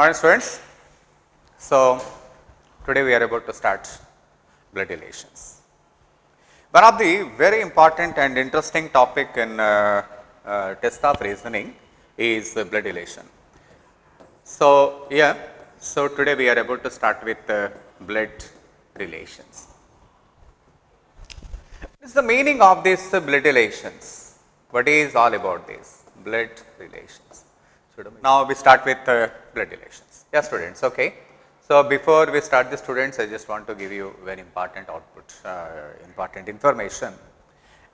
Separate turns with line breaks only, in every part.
Morning students. So, today we are about to start blood relations. One of the very important and interesting topic in test of reasoning is blood relation. So, today we are about to start with blood relations. What is the meaning of this blood relations? What is all about this blood relations? Now we start with blood relations. Yeah, students. Okay. So before we start the students, I just want to give you very important output, important information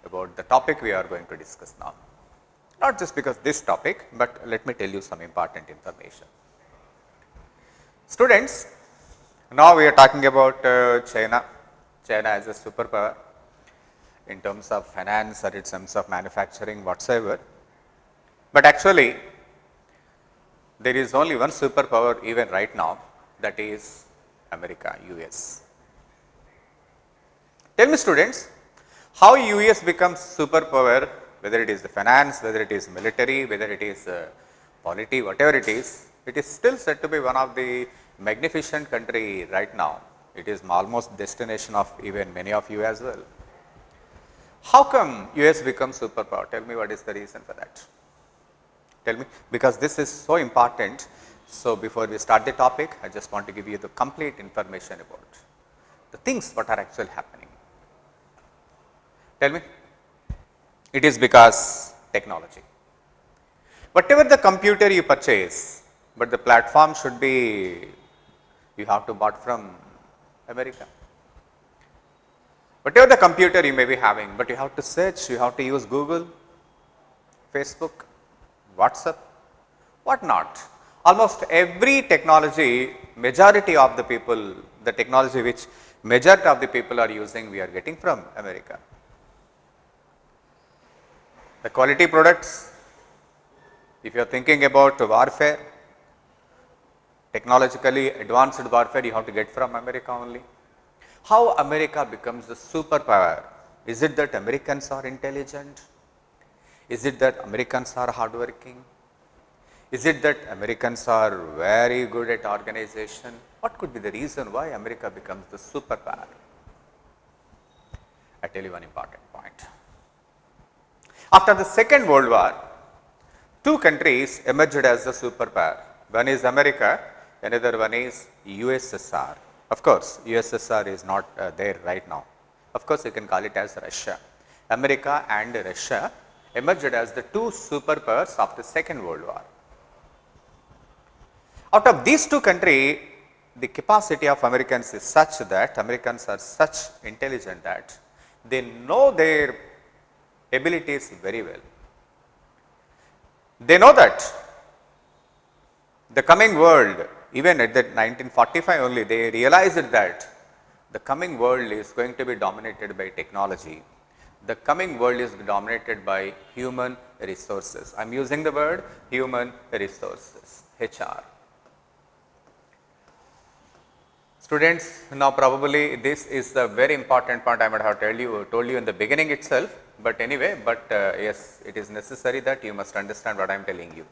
about the topic we are going to discuss now. Not just because this topic, but let me tell you some important information. Students, now we are talking about China. China as a superpower in terms of finance or in terms of manufacturing whatsoever. But actually, there is only one superpower even right now, that is America, US. Tell me students, how US becomes superpower, whether it is the finance, whether it is military, whether it is polity, whatever it is still said to be one of the magnificent country right now. It is almost destination of even many of you as well. How come US becomes superpower? Tell me what is the reason for that. Tell me, because this is so important. So before we start the topic, I just want to give you the complete information about the things what are actually happening. Tell me. It is because technology. Whatever the computer you purchase, but the platform should be, you have to bought from America. Whatever the computer you may be having, but you have to search, you have to use Google, Facebook, WhatsApp, what not. Almost every technology, majority of the people, the technology which majority of the people are using, we are getting from America. The quality products, if you are thinking about warfare, technologically advanced warfare, you have to get from America only. How America becomes the superpower? Is it that Americans are intelligent? Is it that Americans are hardworking? Is it that Americans are very good at organization? What could be the reason why America becomes the superpower? I tell you one important point. After the Second World War, two countries emerged as the superpower. One is America, another one is USSR. Of course, USSR is not there right now. Of course, you can call it as Russia. America and Russia emerged as the two superpowers of the Second World War. Out of these two countries, the capacity of Americans is such that Americans are such intelligent that they know their abilities very well. They know that the coming world, even at the 1945 only, they realized that the coming world is going to be dominated by technology. The coming world is dominated by human resources. I am using the word human resources, HR. Students, now probably this is the very important point I might have told you in the beginning itself, but anyway, yes, it is necessary that you must understand what I am telling you.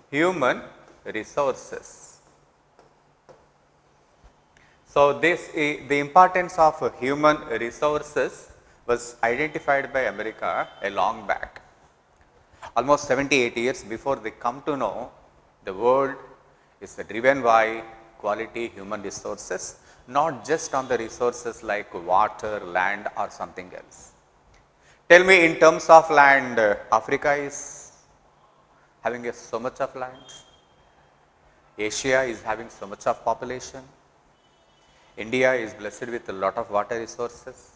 Human resources. So the importance of human resources was identified by America a long back. Almost 78 years before they come to know the world is driven by quality human resources, not just on the resources like water, land or something else. Tell me, in terms of land, Africa is having so much of land. Asia is having so much of population. India is blessed with a lot of water resources.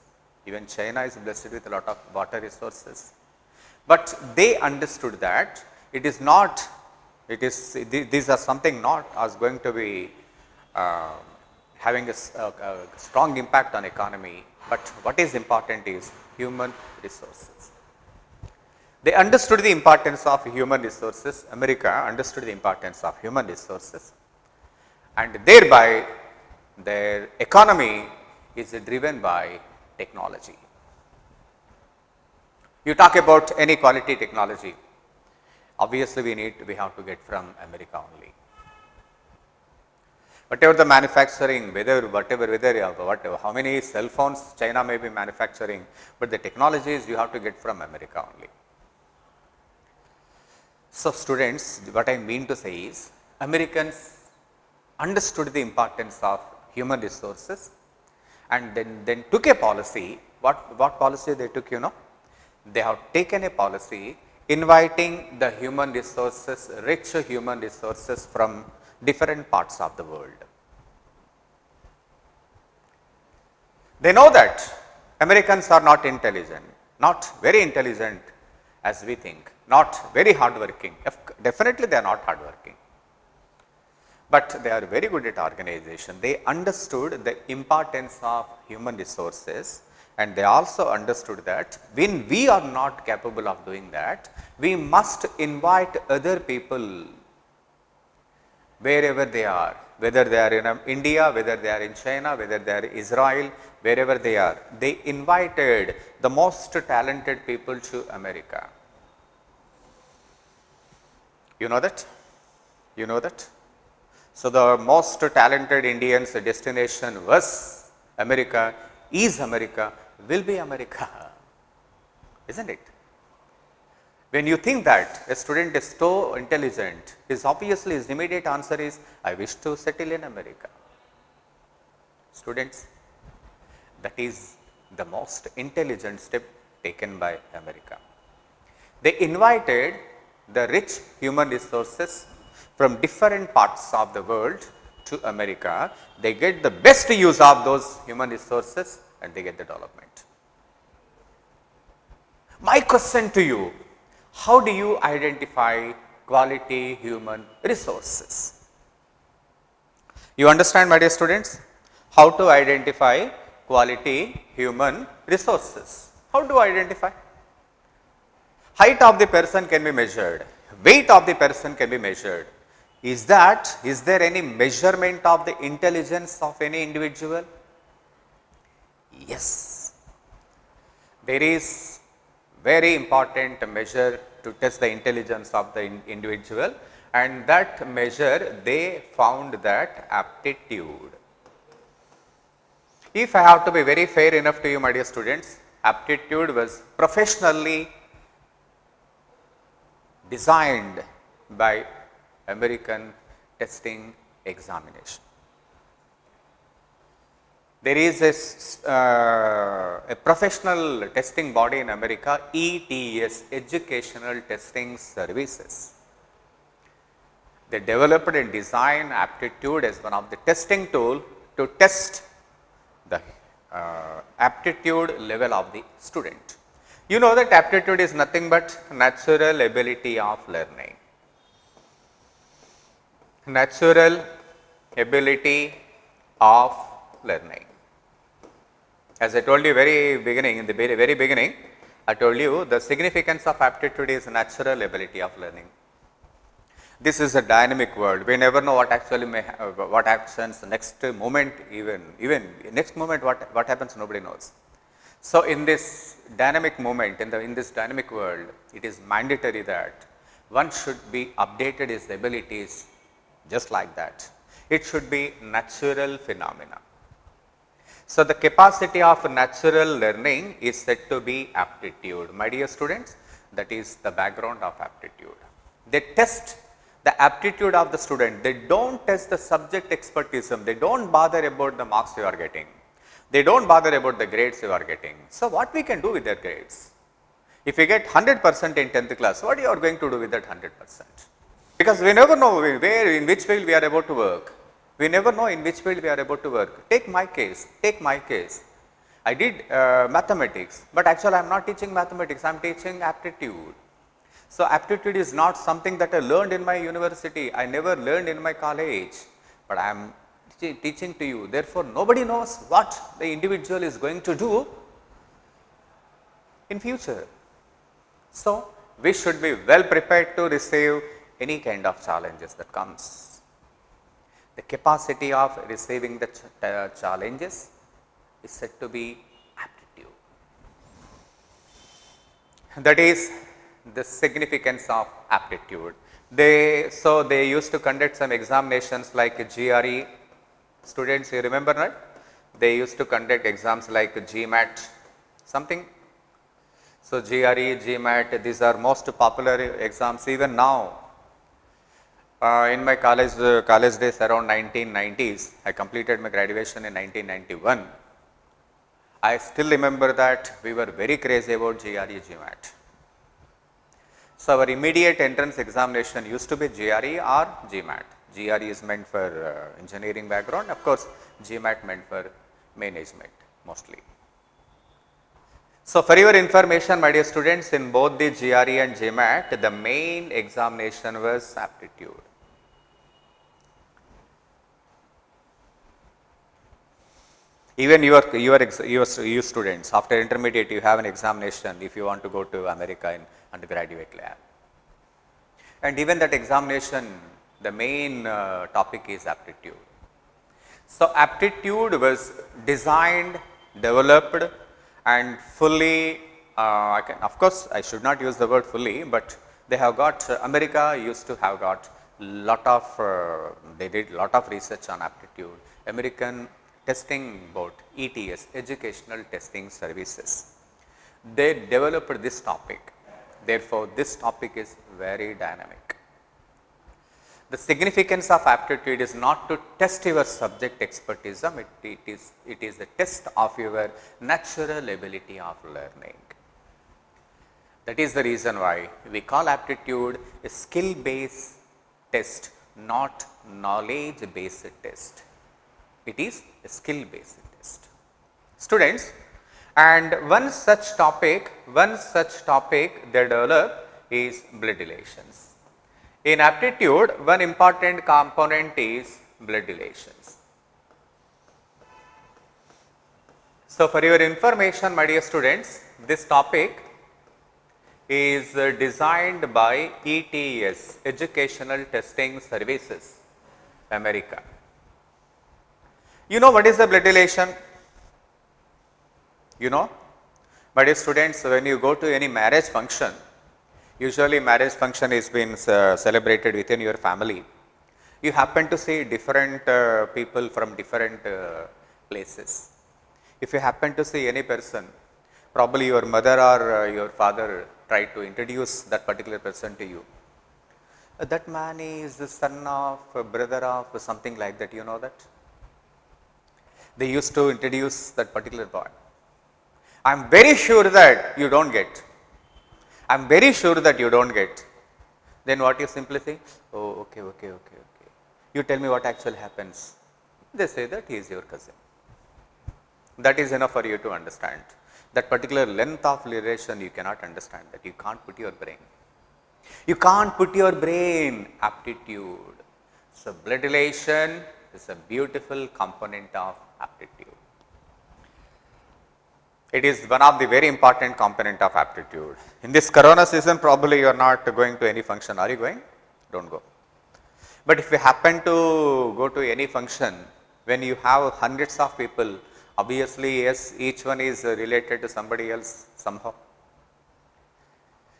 Even China is blessed with a lot of water resources. But they understood that it is not, these are something not as going to be having a strong impact on economy, but what is important is human resources. They understood the importance of human resources. America understood the importance of human resources, and thereby their economy is driven by technology. You talk about any quality technology, obviously we have to get from America only. Whatever the manufacturing, whatever, how many cell phones China may be manufacturing, but the technologies you have to get from America only. So, students, what I mean to say is, Americans understood the importance of human resources and then took a policy. What policy they took, you know? They have taken a policy inviting the human resources, rich human resources from different parts of the world. They know that Americans are not intelligent, not very intelligent as we think, not very hardworking. Definitely they are not hardworking, but they are very good at organization. They understood the importance of human resources, and they also understood that when we are not capable of doing that, we must invite other people wherever they are, whether they are in India, whether they are in China, whether they are in Israel, wherever they are. They invited the most talented people to America. You know that? You know that? So, the most talented Indians destination was America, is America, will be America, isn't it? When you think that a student is so intelligent, his immediate answer is, I wish to settle in America. Students, that is the most intelligent step taken by America. They invited the rich human resources from different parts of the world to America. They get the best use of those human resources and they get the development. My question to you, how do you identify quality human resources? You understand, my dear students, how to identify quality human resources? How do I identify? Height of the person can be measured, weight of the person can be measured. Is there any measurement of the intelligence of any individual? Yes. There is very important measure to test the intelligence of the individual, and that measure they found that aptitude. If I have to be very fair enough to you, my dear students, aptitude was professionally designed by American testing examination. There is a professional testing body in America, ETS, Educational Testing Services. They developed and designed aptitude as one of the testing tool to test the aptitude level of the student. You know that aptitude is nothing but natural ability of learning. Natural ability of learning. As I told you very beginning, in the very beginning, I told you the significance of aptitude is natural ability of learning. This is a dynamic world. We never know what actually what actions next moment, even next moment what happens, nobody knows. So, in this dynamic moment, in this dynamic world, it is mandatory that one should be updated his abilities just like that. It should be natural phenomena. So, the capacity of natural learning is said to be aptitude. My dear students, that is the background of aptitude. They test the aptitude of the student. They do not test the subject expertism. They do not bother about the marks you are getting. They do not bother about the grades you are getting. So, what we can do with their grades? If you get 100% in 10th class, what you are going to do with that 100%? Because we never know in which field we are about to work. We never know in which field we are about to work. Take my case. I did mathematics, but actually I am not teaching mathematics, I am teaching aptitude. So, aptitude is not something that I learned in my university, I never learned in my college, but I am teaching to you. Therefore, nobody knows what the individual is going to do in future. So, we should be well prepared to receive any kind of challenges that comes. The capacity of receiving the challenges is said to be aptitude. That is the significance of aptitude. They used to conduct some examinations like GRE, Students, you remember, right? They used to conduct exams like GMAT, something. So GRE, GMAT, these are most popular exams even now. In my college days around 1990s, I completed my graduation in 1991. I still remember that we were very crazy about GRE, GMAT. So our immediate entrance examination used to be GRE or GMAT. GRE is meant for engineering background, of course GMAT meant for management mostly. So for your information, my dear students, in both the GRE and GMAT, the main examination was aptitude. Even you students, after intermediate, you have an examination if you want to go to America in undergraduate lab. And even that examination, the main topic is aptitude. So aptitude was designed, developed, and fully, of course, I should not use the word fully, but they have got, America used to have got lot of, they did lot of research on aptitude. American testing board, ETS, Educational Testing Services, they developed this topic. Therefore, this topic is very dynamic. The significance of aptitude is not to test your subject expertism, it is a test of your natural ability of learning. That is the reason why we call aptitude a skill based test, not knowledge based test. It is a skill based test. Students, and one such topic they develop is blood relations. In aptitude, one important component is blood relations. So for your information, my dear students, this topic is designed by ETS, Educational Testing Services, America. You know what is the blood relation? You know, my dear students, when you go to any marriage function, usually marriage function is being celebrated within your family. You happen to see different people from different places. If you happen to see any person, probably your mother or your father tried to introduce that particular person to you. That man is the son of, brother of, something like that, you know that? They used to introduce that particular boy. I am very sure that you don't get. I am very sure that you don't get. Then what you simply think? Oh, okay. You tell me what actually happens. They say that he is your cousin. That is enough for you to understand. That particular length of relation you cannot understand, that you can't put your brain. You can't put your brain. Aptitude. So blood relation is a beautiful component of aptitude. It is one of the very important component of aptitude. In this corona season, probably you are not going to any function. Are you going? Don't go. But if you happen to go to any function, when you have hundreds of people, obviously yes, each one is related to somebody else somehow.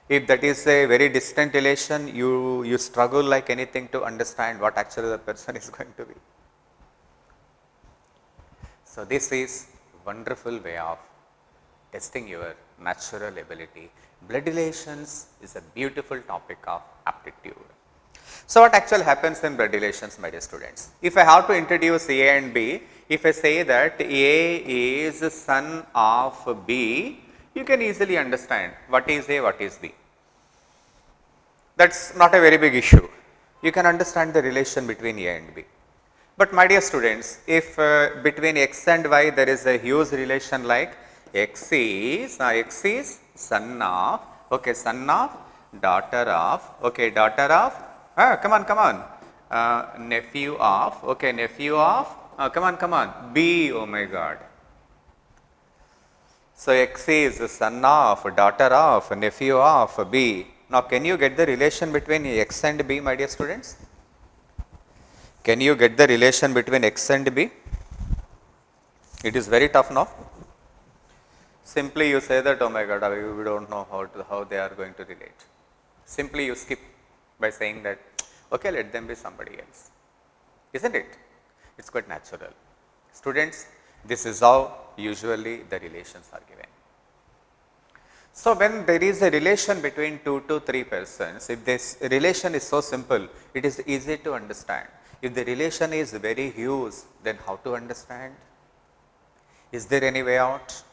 If that is a very distant relation, you struggle like anything to understand what actually the person is going to be. So this is wonderful way of testing your natural ability. Blood relations is a beautiful topic of aptitude. So what actually happens in blood relations, my dear students? If I have to introduce A and B, if I say that A is son of B, you can easily understand what is A, what is B. That's not a very big issue. You can understand the relation between A and B. But my dear students, if between X and Y there is a huge relation like X is son of, okay, son of, daughter of, okay, daughter of, come on, nephew of, okay, nephew of, come on, B, oh my God. So X is son of, daughter of, nephew of, B. Now can you get the relation between X and B, my dear students? Can you get the relation between X and B? It is very tough now. Simply you say that, oh my God, we don't know how they are going to relate. Simply you skip by saying that, okay, let them be somebody else. Isn't it? It's quite natural. Students, this is how usually the relations are given. So, when there is a relation between 2 to 3 persons, if this relation is so simple, it is easy to understand. If the relation is very huge, then how to understand? Is there any way out?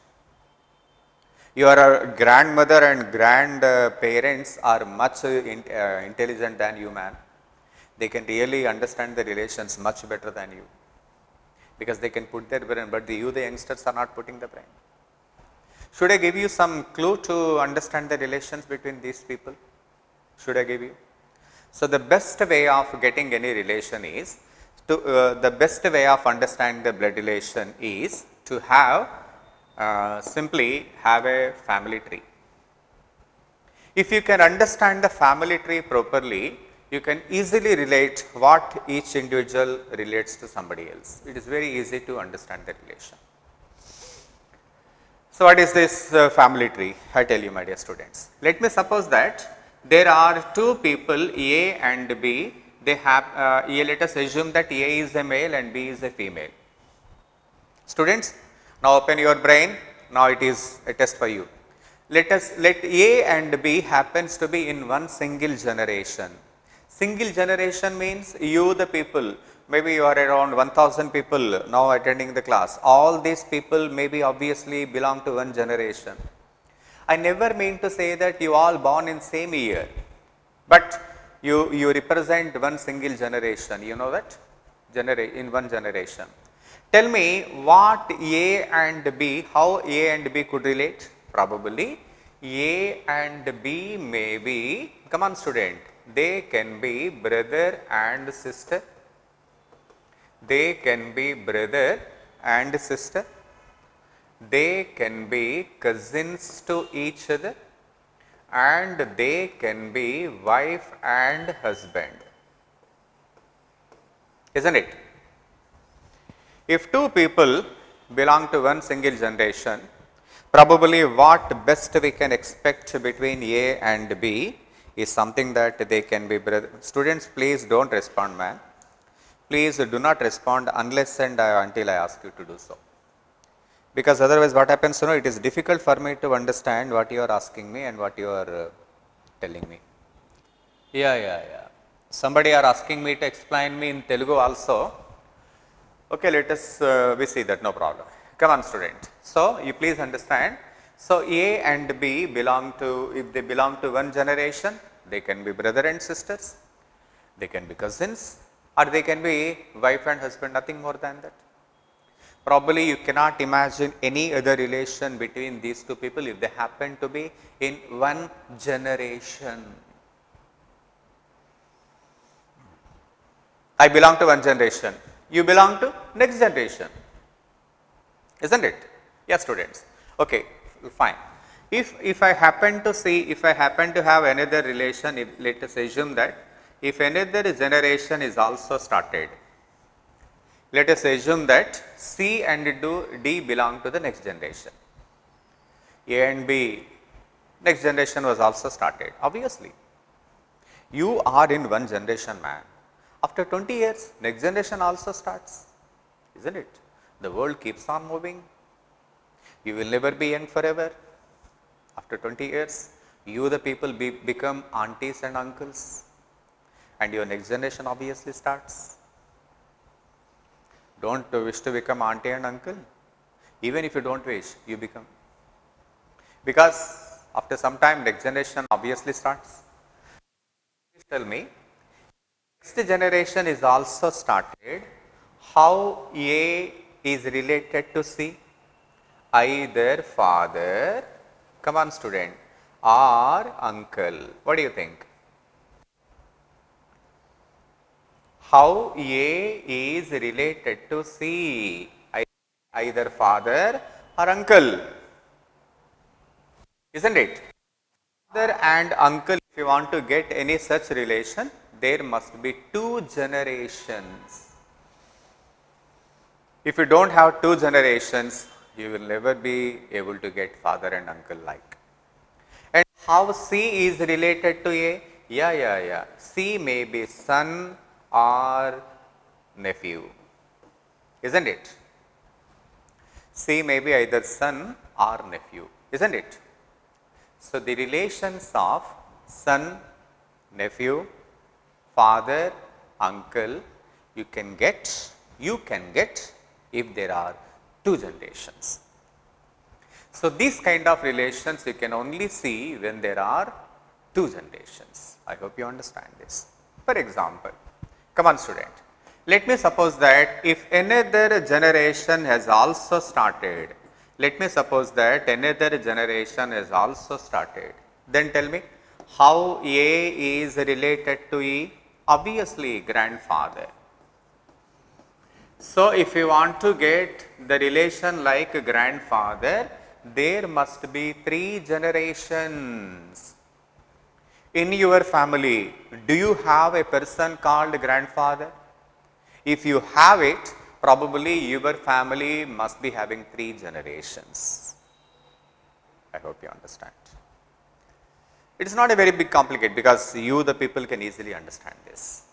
Your grandmother and grandparents are much intelligent than you, man. They can really understand the relations much better than you, because they can put their brain, but you, the youngsters, are not putting the brain. Should I give you some clue to understand the relations between these people? Should I give you? So, the best way of getting any relation is the best way of understanding the blood relation is to have simply have a family tree. If you can understand the family tree properly, you can easily relate what each individual relates to somebody else. It is very easy to understand the relation. So, what is this family tree? I tell you, my dear students. Let me suppose that there are two people, A and B. They have let us assume that A is a male and B is a female. Students, now open your brain. Now it is a test for you. Let A and B happens to be in one single generation. Single generation means you, the people, maybe you are around 1000 people now attending the class. All these people maybe obviously belong to one generation. I never mean to say that you all born in same year, but you represent one single generation, you know that, in one generation. Tell me what A and B, how A and B could relate? Probably A and B may be, come on student, they can be brother and sister. They can be brother and sister. They can be cousins to each other, and they can be wife and husband. Isn't it? If two people belong to one single generation, probably what best we can expect between A and B is something that they can be brother. Students, please don't respond, man. Please do not respond unless and until I ask you to do so. Because otherwise what happens, it is difficult for me to understand what you are asking me and what you are telling me. Yeah. Somebody are asking me to explain me in Telugu also. Okay, let us we see that, no problem. Come on student. So, you please understand. So, A and B belong to, if they belong to one generation, they can be brother and sisters, they can be cousins, or they can be wife and husband, nothing more than that. Probably you cannot imagine any other relation between these two people if they happen to be in one generation. I belong to one generation, you belong to next generation, isn't it? Yes, students. Okay, fine. If I happen to see, if I happen to have another relation, if, let us assume that if another generation is also started, let us assume that C and D belong to the next generation. A and B, next generation was also started. Obviously, you are in one generation, man. After 20 years, next generation also starts, isn't it? The world keeps on moving. You will never be young forever. After 20 years, you, the people, become aunties and uncles, and your next generation obviously starts. Don't wish to become auntie and uncle. Even if you don't wish, you become. Because after some time, next generation obviously starts. Please tell me, next generation is also started. How A is related to C? Either father, come on student, or uncle. What do you think? How A is related to C? Either father or uncle, isn't it? Father and uncle, if you want to get any such relation, there must be two generations. If you don't have two generations, you will never be able to get father and uncle like. And how C is related to A? Yeah. C may be son or nephew. isn't it? C may be either son or nephew, isn't it? So, the relations of son, nephew, father, uncle, you can get if there are two generations. So, these kind of relations you can only see when there are two generations. I hope you understand this. For example, come on student, let me suppose that if another generation has also started, then tell me how A is related to E? Obviously grandfather. So, if you want to get the relation like grandfather, there must be three generations. In your family, do you have a person called grandfather? If you have it, probably your family must be having three generations. I hope you understand. It is not a very big complicated because you the people can easily understand this.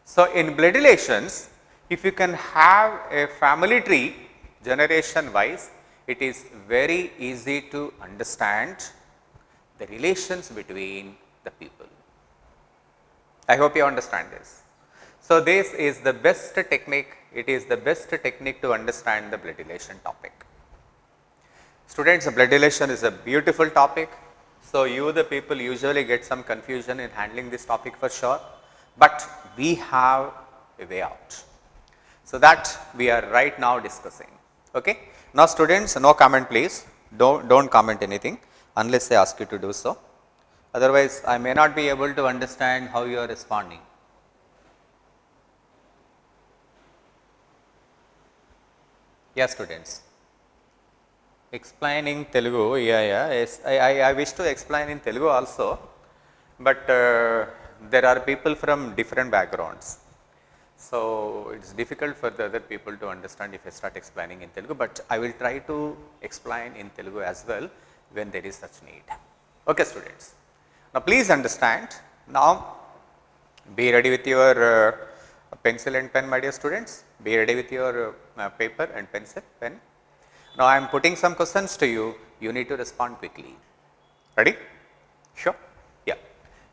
So, in blood relations, if you can have a family tree generation wise, it is very easy to understand the relations between the people. I hope you understand this. So, this is the best technique, it is the best technique to understand the blood relation topic. Students, blood relation is a beautiful topic. So, you the people usually get some confusion in handling this topic for sure, but we have a way out. So, that we are right now discussing. Okay. Now, students, no comment please, don't comment anything unless I ask you to do so. Otherwise, I may not be able to understand how you are responding. Yes, students. Explaining Telugu, yes, I wish to explain in Telugu also, but there are people from different backgrounds. So, it is difficult for the other people to understand if I start explaining in Telugu, but I will try to explain in Telugu as well when there is such need. Okay, students. Now, please understand, now be ready with your pencil and pen, my dear students, be ready with your paper and pencil, pen. Now, I am putting some questions to you, you need to respond quickly. Ready? Sure? Yeah,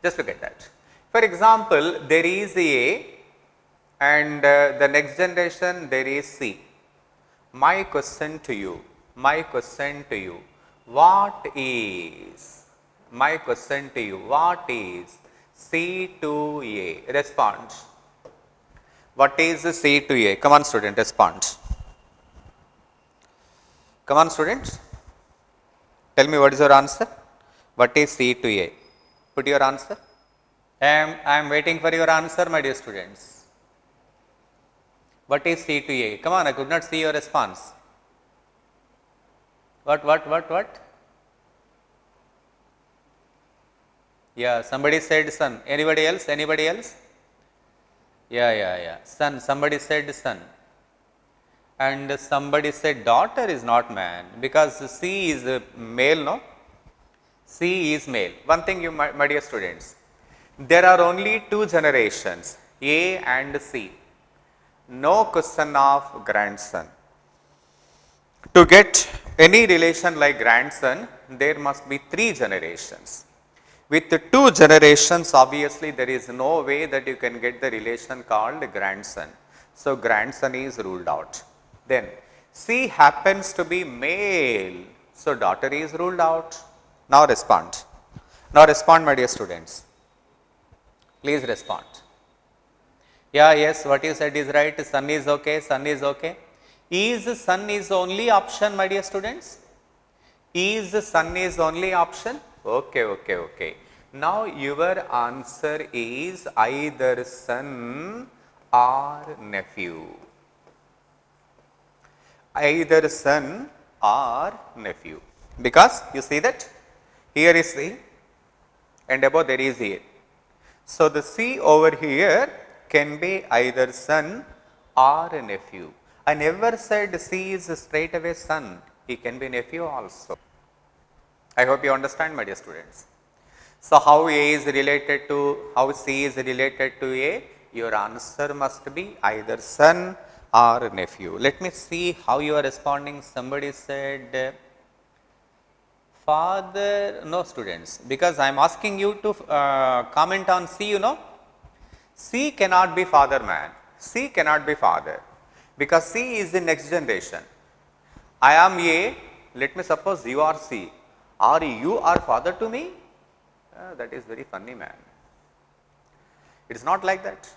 just look at that. For example, there is A and the next generation there is C. My question to you, what is C to A? Respond. What is C to A? Come on student, respond. Come on students, tell me what is your answer. What is C to A? Put your answer. I am waiting for your answer, my dear students. What is C to A? Come on, I could not see your response. What? Yeah, somebody said son. Anybody else? Yeah. Son. Somebody said son. And somebody said daughter is not man because C is male, no? C is male. One thing you, my dear students, there are only two generations, A and C. No question of grandson. To get any relation like grandson, there must be three generations. With the two generations, obviously there is no way that you can get the relation called grandson. So, grandson is ruled out. Then C happens to be male, so daughter is ruled out. Now respond. Now respond, my dear students. Please respond. Yeah, yes, what you said is right. Son is okay. Is son is only option, my dear students? Is son is only option? Okay. Now your answer is either son or nephew. Either son or nephew, because you see that here is C and above there is A. So, the C over here can be either son or nephew. I never said C is straight away son, he can be nephew also. I hope you understand, my dear students. So, how C is related to A? Your answer must be either son or nephew. Let me see how you are responding. Somebody said father, no students, because I am asking you to comment on C, C cannot be father, man. C cannot be father, because C is the next generation. I am A, let me suppose you are C, or you are father to me? That is very funny, man. It is not like that,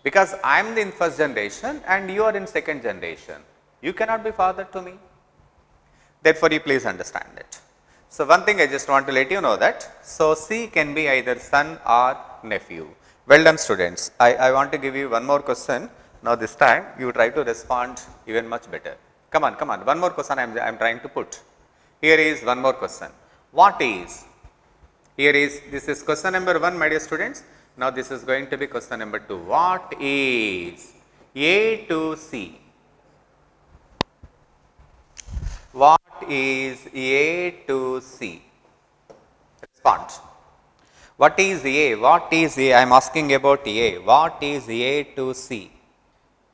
because I am in first generation and you are in second generation. You cannot be father to me. Therefore, you please understand it. So, one thing I just want to let you know that, so C can be either son or nephew. Well done, students. I want to give you one more question. Now, this time you try to respond even much better. Come on, one more question I am trying to put. Here is one more question. What is? Here is, this is question number 1, my dear students. Now, this is going to be question number 2. What is A to C? What is A to C? Respond. What is A? What is A? I am asking about A. What is A to C?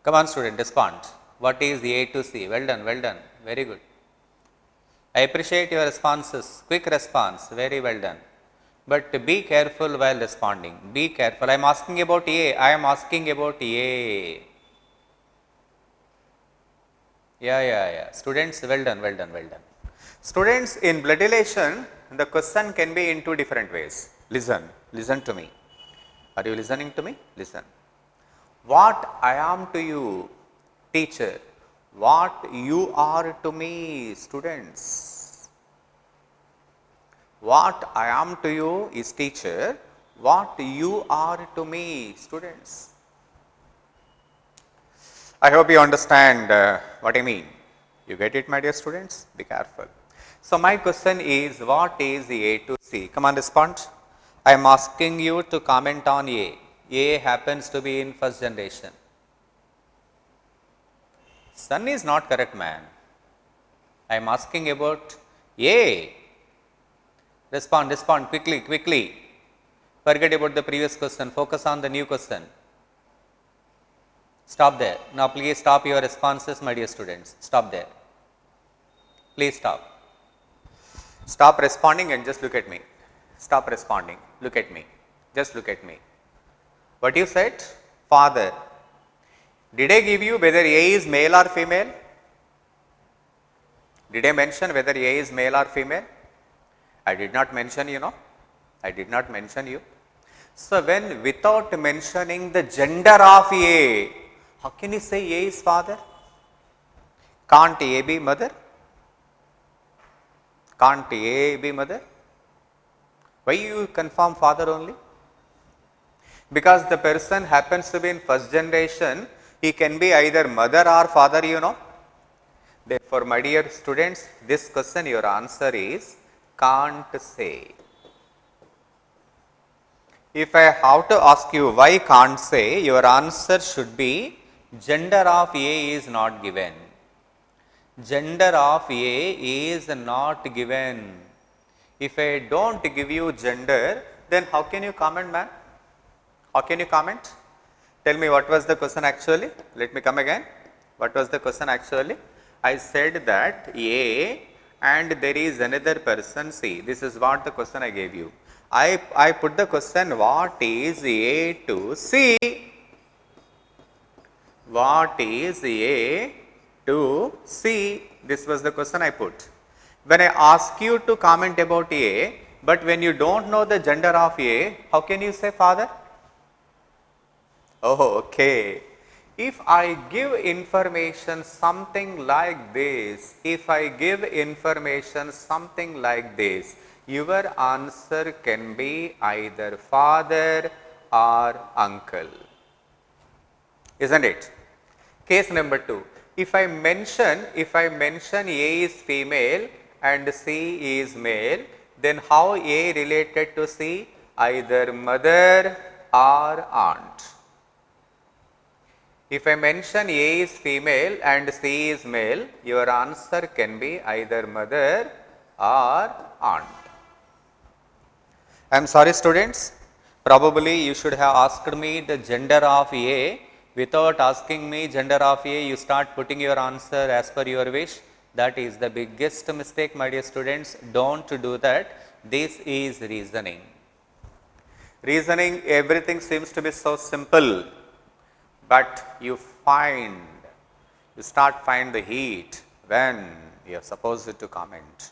Come on, student, respond. What is A to C? Well done, very good. I appreciate your responses, quick response, very well done. But be careful while responding, be careful. I am asking about A, I am asking about A. Yeah. Students, well done. Students, in blood relation, the question can be in 2 different ways. Listen to me. Are you listening to me? Listen. What I am to you, teacher, what you are to me, students. What I am to you is teacher, what you are to me, students. I hope you understand what I mean. You get it, my dear students? Be careful. So, my question is, what is A to C? Come on, respond. I am asking you to comment on A. A happens to be in first generation. Son is not correct, man. I am asking about A. Respond quickly. Forget about the previous question, focus on the new question. Stop there. Now, please stop your responses, my dear students. Stop there. Please stop. Stop responding and just look at me. Stop responding. Look at me. Just look at me. What you said? Father. Did I give you whether A is male or female? Did I mention whether A is male or female? I did not mention, I did not mention you. So, when without mentioning the gender of A, how can you say A is father? Can't A be mother? Can't A be mother? Why you confirm father only? Because the person happens to be in first generation, he can be either mother or father, Therefore, my dear students, this question your answer is can't say. If I have to ask you why can't say, your answer should be gender of A is not given. Gender of A is not given. If I don't give you gender, then how can you comment, man? How can you comment? Tell me what was the question actually? Let me come again. What was the question actually? I said that A and there is another person C. This is what the question I gave you. I put the question, what is A to C? What is A to C? This was the question I put. When I ask you to comment about A, but when you don't know the gender of A, how can you say father? Oh, okay. If I give information something like this, your answer can be either father or uncle. Isn't it? Case number 2. If I mention A is female and C is male, then how A related to C? Either mother or aunt. If I mention A is female and C is male, your answer can be either mother or aunt. I am sorry, students, probably you should have asked me the gender of A, Without asking me gender of A, you start putting your answer as per your wish. That is the biggest mistake, my dear students. Don't do that. This is reasoning. Reasoning, everything seems to be so simple, but you start find the heat when you are supposed to comment.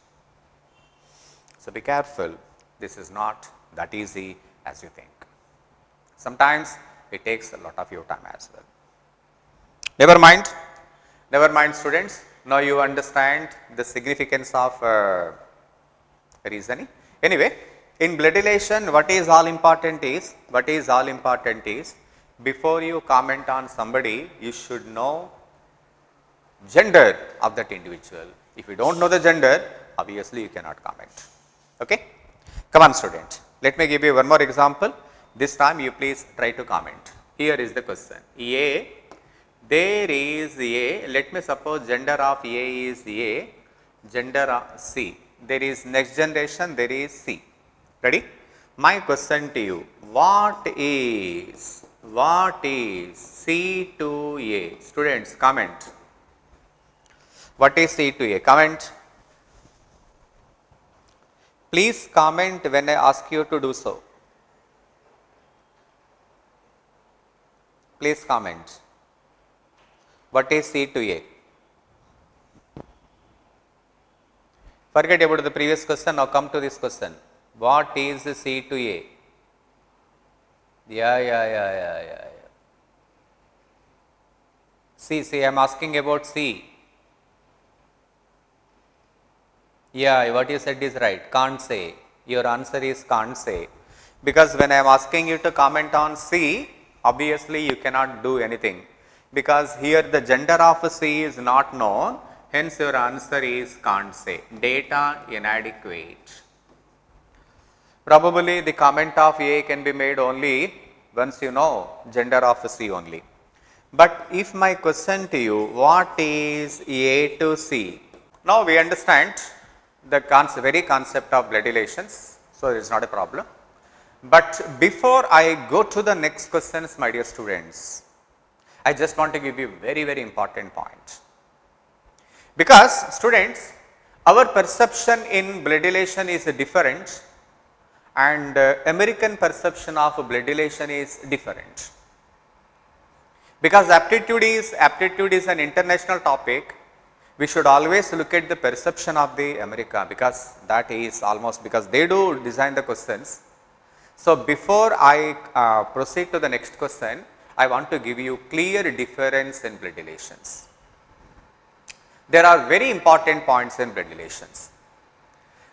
So be careful. This is not that easy as you think. Sometimes it takes a lot of your time as well. Never mind students. Now you understand the significance of reasoning. Anyway, in blood relation, what is all important is before you comment on somebody, you should know gender of that individual. If you don't know the gender, obviously you cannot comment. Okay? Come on student. Let me give you one more example. This time you please try to comment. Here is the question. A, there is A, let me suppose gender of A is A, gender of C. There is next generation, there is C. Ready? My question to you, what is C to A? Students, comment. What is C to A? Comment. Please comment when I ask you to do so. Please comment. What is C to A? Forget about the previous question, now come to this question. What is C to A? Yeah. See, I am asking about C. Yeah, what you said is right, can't say. Your answer is can't say. Because when I am asking you to comment on C, obviously you cannot do anything. Because here the gender of C is not known, hence your answer is can't say. Data inadequate. Probably the comment of A can be made only once you know gender of C only. But if my question to you, what is A to C? Now we understand the very concept of blood relations, so it is not a problem. But before I go to the next questions, my dear students, I just want to give you very, very important point. Because students, our perception in blood relation is different and American perception of blood relation is different. Because aptitude is an international topic, we should always look at the perception of the America, because that is almost, because they do design the questions. So before I proceed to the next question, I want to give you clear difference in blood relations. There are very important points in blood relations.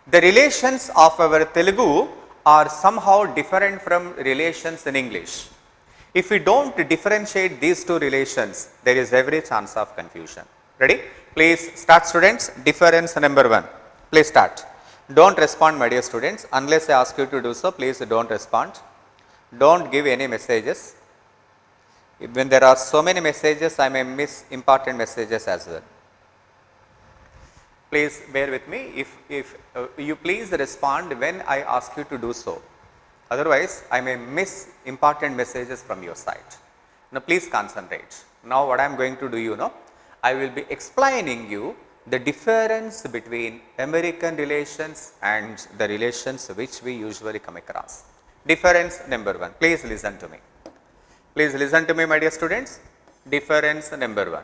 The relations of our Telugu are somehow different from relations in English. If we don't differentiate these two relations, there is every chance of confusion. Ready? Please start students. Difference number 1. Please start. Don't respond, my dear students, unless I ask you to do so. Please don't respond. Don't give any messages. When there are so many messages, I may miss important messages as well. Please bear with me. If you please respond when I ask you to do so. Otherwise, I may miss important messages from your side. Now, please concentrate. Now, what I am going to do, I will be explaining you the difference between American relations and the relations which we usually come across. Difference number 1. Please listen to me. Please listen to me, my dear students. Difference number 1.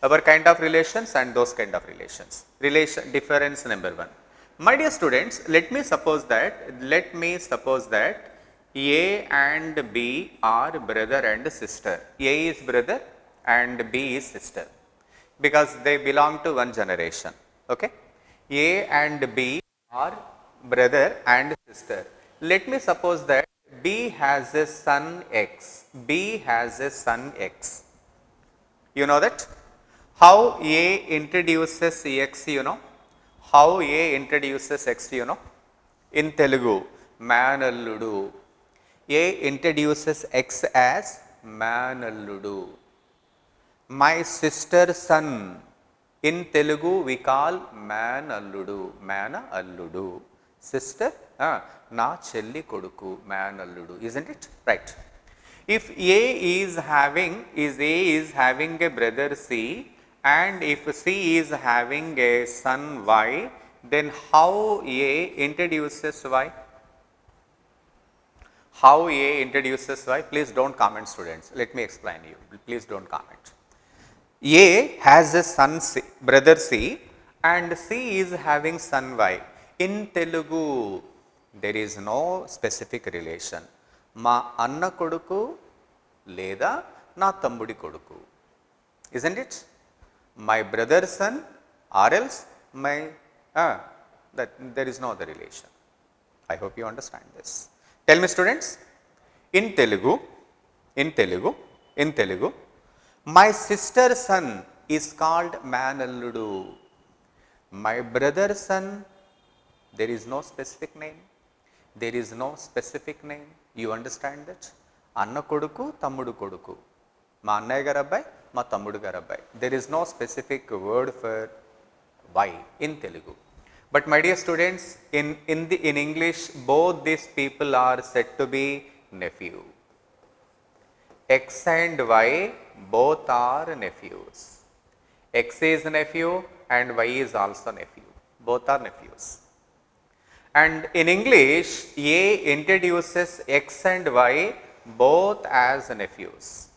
Our kind of relations and those kind of relations. Difference number 1. My dear students, let me suppose that A and B are brother and sister. A is brother and B is sister, because they belong to one generation. Okay? A and B are brother and sister. Let me suppose that B has a son X. B has a son X. You know that? How A introduces X, How A introduces X, In Telugu, Manalludu. A introduces X as Manalludu. My sister's son, in Telugu we call Manalludu. Manalludu. Sister, na chelli koduku, Manalludu. Isn't it? Right. If A is having a brother C, and if C is having a son Y, then how A introduces Y? How A introduces Y? Please don't comment, students. Let me explain you. Please don't comment. A has a son C, brother C, and C is having son Y. In Telugu, there is no specific relation. Ma anna koduku leda na tambudi koduku. Isn't it? My brother's son or else my that there is no other relation. I hope you understand this. Tell me, students, in Telugu, my sister's son is called Manalludu. My brother's son, there is no specific name. There is no specific name. You understand that? Anna koduku, tammudu koduku. Ma annaya garu abbayi, ma tammudu garu abbayi. There is no specific word for why in Telugu. But my dear students, in English, both these people are said to be nephew. X and Y both are nephews. X is nephew and Y is also nephew. Both are nephews. And in English, A introduces X and Y both as nephews.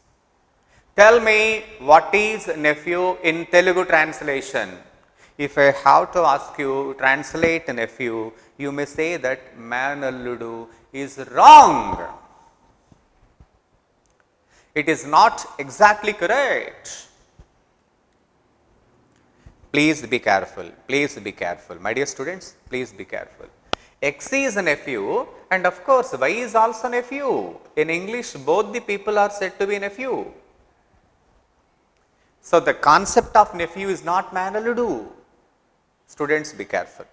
Tell me, what is nephew in Telugu translation? If I have to ask you, translate nephew, you may say that Manalludu is wrong. It is not exactly correct. Please be careful. Please be careful. My dear students, please be careful. X is a nephew, and of course Y is also nephew. In English, both the people are said to be nephew. So the concept of nephew is not Manalludu. Students, be careful.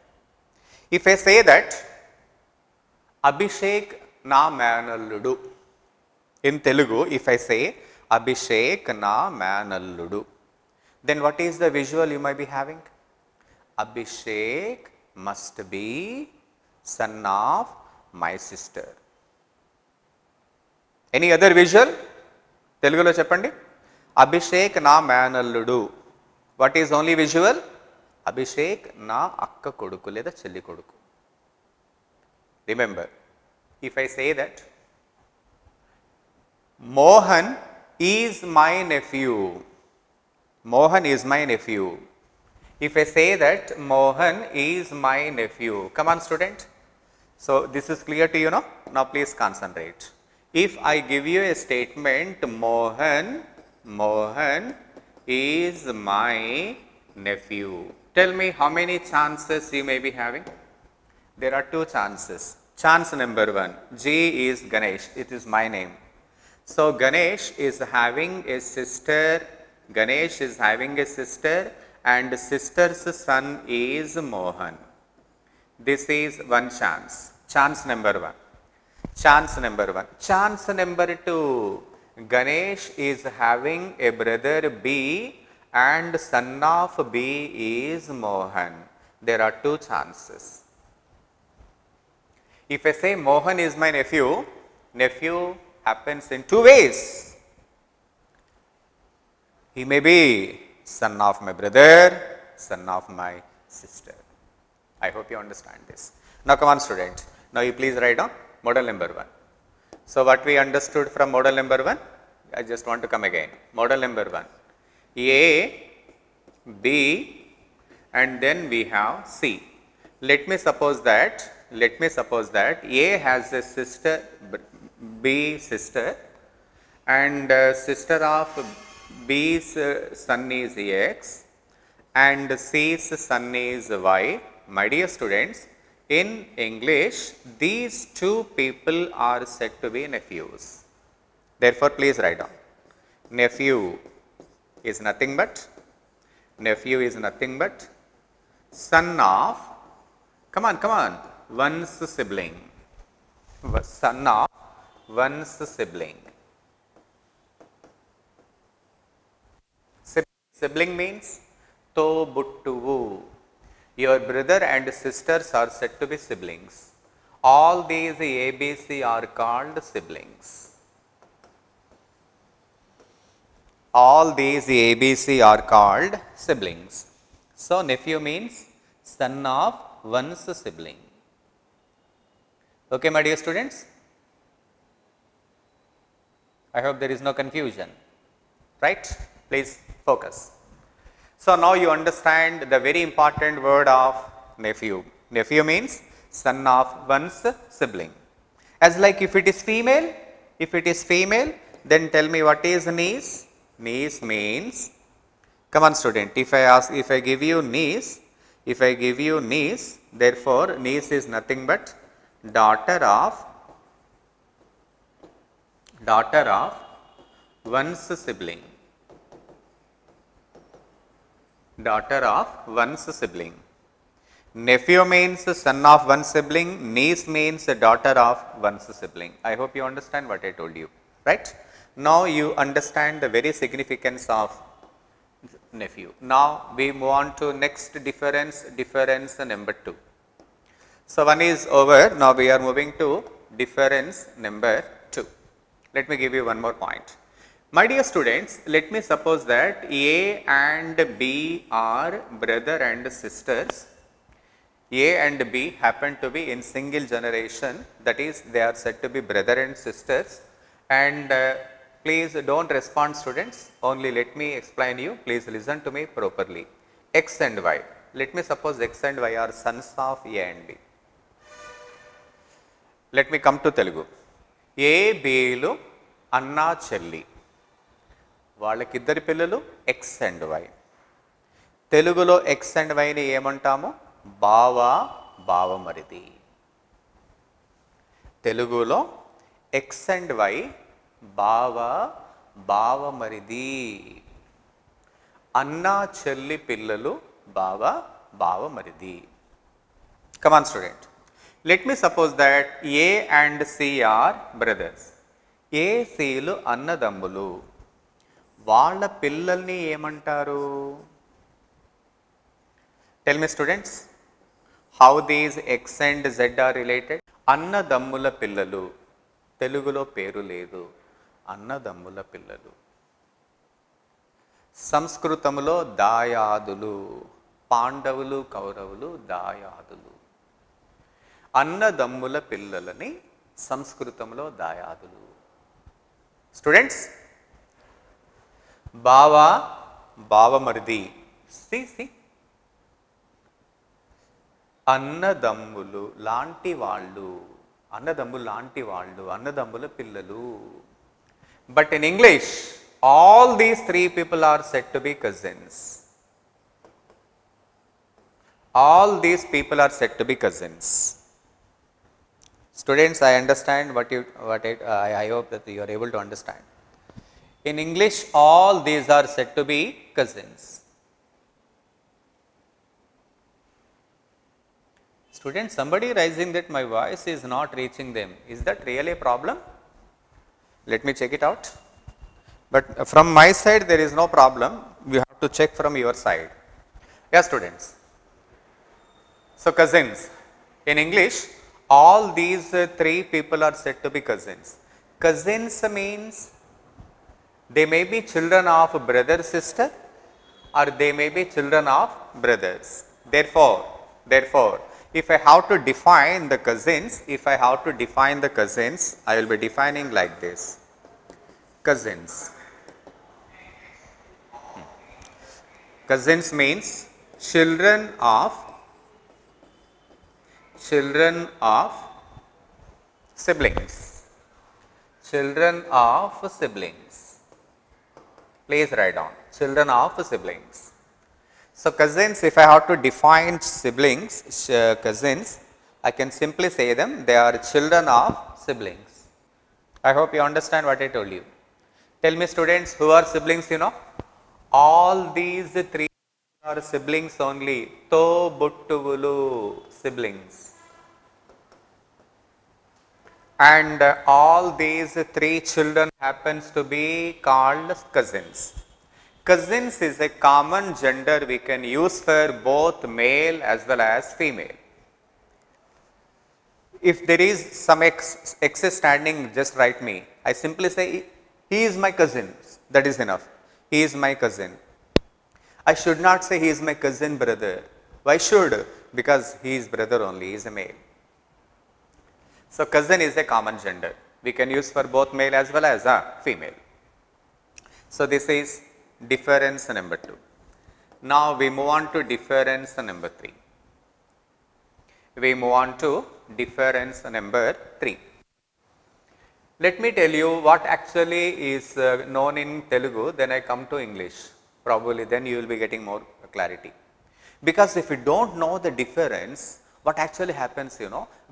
If I say that Abhishek na Manalludu, in Telugu, if I say Abhishek na Manalludu, then what is the visual you might be having? Abhishek must be son of my sister. Any other visual? Telugulo cheppandi. Abhishek na Manalludu. What is only visual? Abhishek na akka koduku leda chelli koduku. Remember, if I say that Mohan is my nephew. Mohan is my nephew. If I say that Mohan is my nephew, come on, student. So this is clear to you now? Now please concentrate. If I give you a statement, Mohan is my nephew. Tell me how many chances you may be having? There are two chances. Chance number one, G is Ganesh. It is my name. So Ganesh is having a sister. Ganesh is having a sister, and sister's son is Mohan. This is one chance. Chance number one. Chance number one. Chance number two, Ganesh is having a brother B, and son of B is Mohan. There are two chances. If I say Mohan is my nephew, nephew happens in two ways. He may be son of my brother, son of my sister. I hope you understand this. Now come on, student. Now you please write down model number one. So what we understood from model number one, I just want to come again. Model number one, A, B, and then we have C. Let me suppose that A has a sister, B sister, and sister of B's son is X, and C's son is Y. My dear students, in English, these two people are said to be nephews. Therefore, please write down. Nephew is nothing but son of, come on, one's sibling. Son of one's sibling. Sibling means tobuttuvu. Your brother and sisters are said to be siblings. All these ABC are called siblings. All these ABC are called siblings. So, nephew means son of one's sibling. Okay, my dear students? I hope there is no confusion, right? Please focus. So, now you understand the very important word of nephew. Nephew means son of one's sibling. As like if it is female, then tell me what is niece? Niece means, come on student, if I give you niece, therefore niece is nothing but daughter of one's sibling. Daughter of one's sibling. Nephew means son of one sibling, niece means daughter of one's sibling. I hope you understand what I told you, right? Now you understand the very significance of nephew. Now we move on to next difference number 2. So one is over, now we are moving to difference number 2. Let me give you one more point. My dear students, let me suppose that A and B are brother and sisters. A and B happen to be in single generation, that is they are said to be brother and sisters. And please don't respond students, only let me explain you, please listen to me properly. X and Y, let me suppose X and Y are sons of A and B. Let me come to Telugu. A, B'lu అన్నా చెల్లి, వాళ్ళకిద్దరి పిల్లలు X and why. తెలుగులో X and వైని ఏమంటాము? బావ బావమరిది. తెలుగులో X and why బావ బావమరిది. అన్నా చెల్లి పిల్లలు బావ బావమరిది. Come on student. Let me suppose that A and C are brothers. A, Cలు అన్నదమ్ములు. వాళ్ళ పిల్లల్ని ఏమంటారు? Tell me students, how these X and Z are related? అన్నదమ్ముల పిల్లలు. తెలుగులో పేరు లేదు. అన్నదమ్ముల పిల్లలు. సంస్కృతములో దాయాదులు. పాండవులు కౌరవులు దాయాదులు. అన్నదమ్ముల పిల్లలని సంస్కృతంలో దాయాదులు. స్టూడెంట్స్, బావ బావమరిది. సి అన్నదమ్ములు లాంటి వాళ్ళు. అన్నదమ్ములు లాంటి వాళ్ళు, అన్నదమ్ముల పిల్లలు. But in English all these three people are said to be cousins. All these people are said to be cousins. Students, I understand I hope that you are able to understand. In English, all these are said to be cousins. Students, somebody raising that my voice is not reaching them. Is that really a problem? Let me check it out. But from my side, there is no problem. You have to check from your side. Yeah, students. So, cousins. In English, all these three people are said to be cousins. Cousins means they may be children of brother, sister, or they may be children of brothers. Therefore, if I have to define the cousins, I will be defining like this. Cousins. Cousins means children of siblings. Children of siblings. Please write down. Children of siblings. So, cousins, if I have to define siblings, cousins, I can simply say them, they are children of siblings. I hope you understand what I told you. Tell me students, who are siblings you know? All these three are siblings only. Tobuttuvulu, siblings. And all these three children happens to be called cousins. Cousins is a common gender we can use for both male as well as female. If there is some X standing, just write me. I simply say, he is my cousin. That is enough. he is my cousin. I should not say he is my cousin brother. Why should? Because he is brother only, he is a male. So, cousin is a common gender. We can use for both male as well as a female. So, this is difference number 2. Now, we move on to difference number 3. We move on to difference number 3. Let me tell you what actually is known in Telugu, then I come to English. Probably then you will be getting more clarity. Because if you don't know the difference, what actually happens,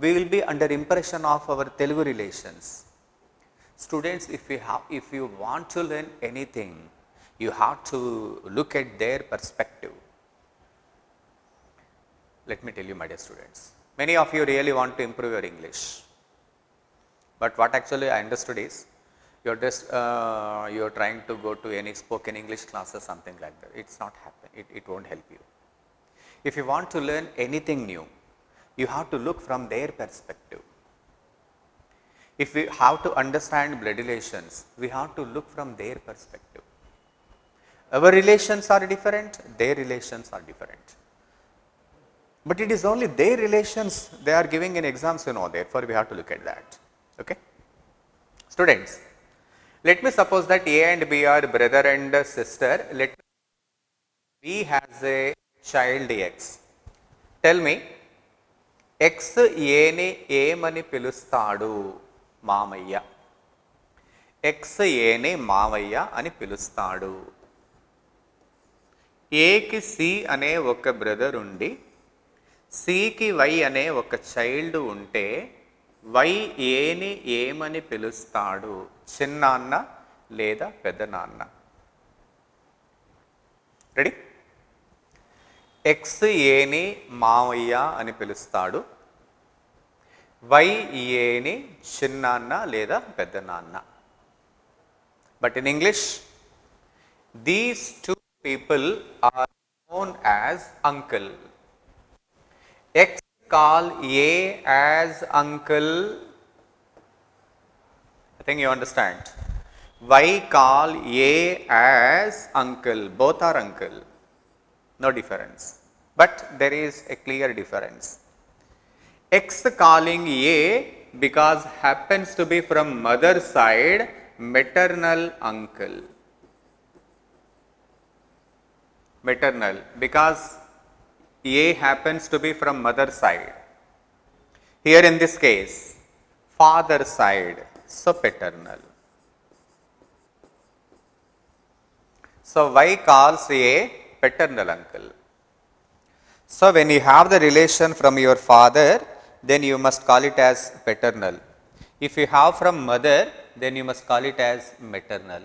we will be under impression of our Telugu relations. Students, if you want to learn anything, you have to look at their perspective. Let me tell you, my dear students, many of you really want to improve your English. But what actually I understood is, you're trying to go to any spoken English class or something like that. It's not happen. It won't help you. If you want to learn anything new, you have to look from their perspective. If we have to understand blood relations, we have to look from their perspective. Our relations are different, their relations are different. But it is only their relations they are giving in exams, therefore we have to look at that. Okay? Students, let me suppose that A and B are brother and sister. Let me B has a child X. Tell me, X Aని ఏమని పిలుస్తాడు? మామయ్య. X Aని మామయ్య అని పిలుస్తాడు. Aకి C అనే ఒక బ్రదర్ ఉండి, Cకి Y అనే ఒక చైల్డ్ ఉంటే, Y Aని ఏమని పిలుస్తాడు? చిన్నాన్న లేదా పెద్దనాన్న? రెడీ? X Aని మావయ్య అని పిలుస్తాడు, Y Aని చిన్నాన్న లేదా పెద్దనాన్న. But in English, these two people are known as uncle. X call A as uncle. I think you understand. Y call A as uncle. Both are uncle. No difference. But there is a clear difference. X calling A because happens to be from mother side, maternal uncle. Maternal because A happens to be from mother side. Here in this case, father side, so paternal. So Y calls A paternal uncle. So when you have the relation from your father, then you must call it as paternal. If you have from mother, then you must call it as maternal.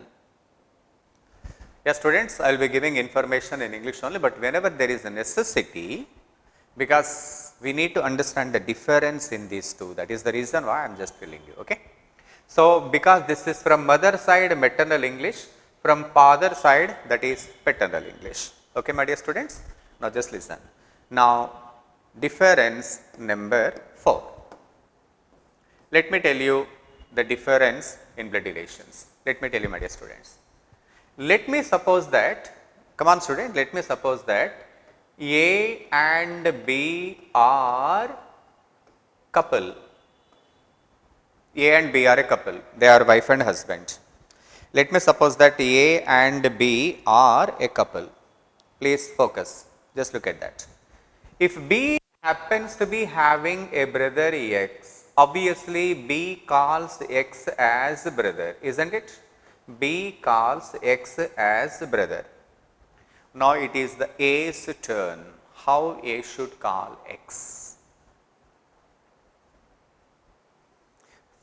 Yes, students, I will be giving information in English only, but whenever there is a necessity, because we need to understand the difference in these two, that is the reason why I am just telling you. Okay? So because this is from mother side maternal English, from father side that is paternal English. Okay, my dear students? Now just listen. Now difference number 4. Let me tell you the difference in blood relations. Let me tell you, my dear students. Let me suppose that, come on student, let me suppose that A and B are couple. A and B are a couple. They are wife and husband. Let me suppose that A and B are a couple. Please focus. Just look at that. If B happens to be having a brother X, obviously B calls X as brother, isn't it? B calls X as brother. Now it is the A's turn. How A should call X?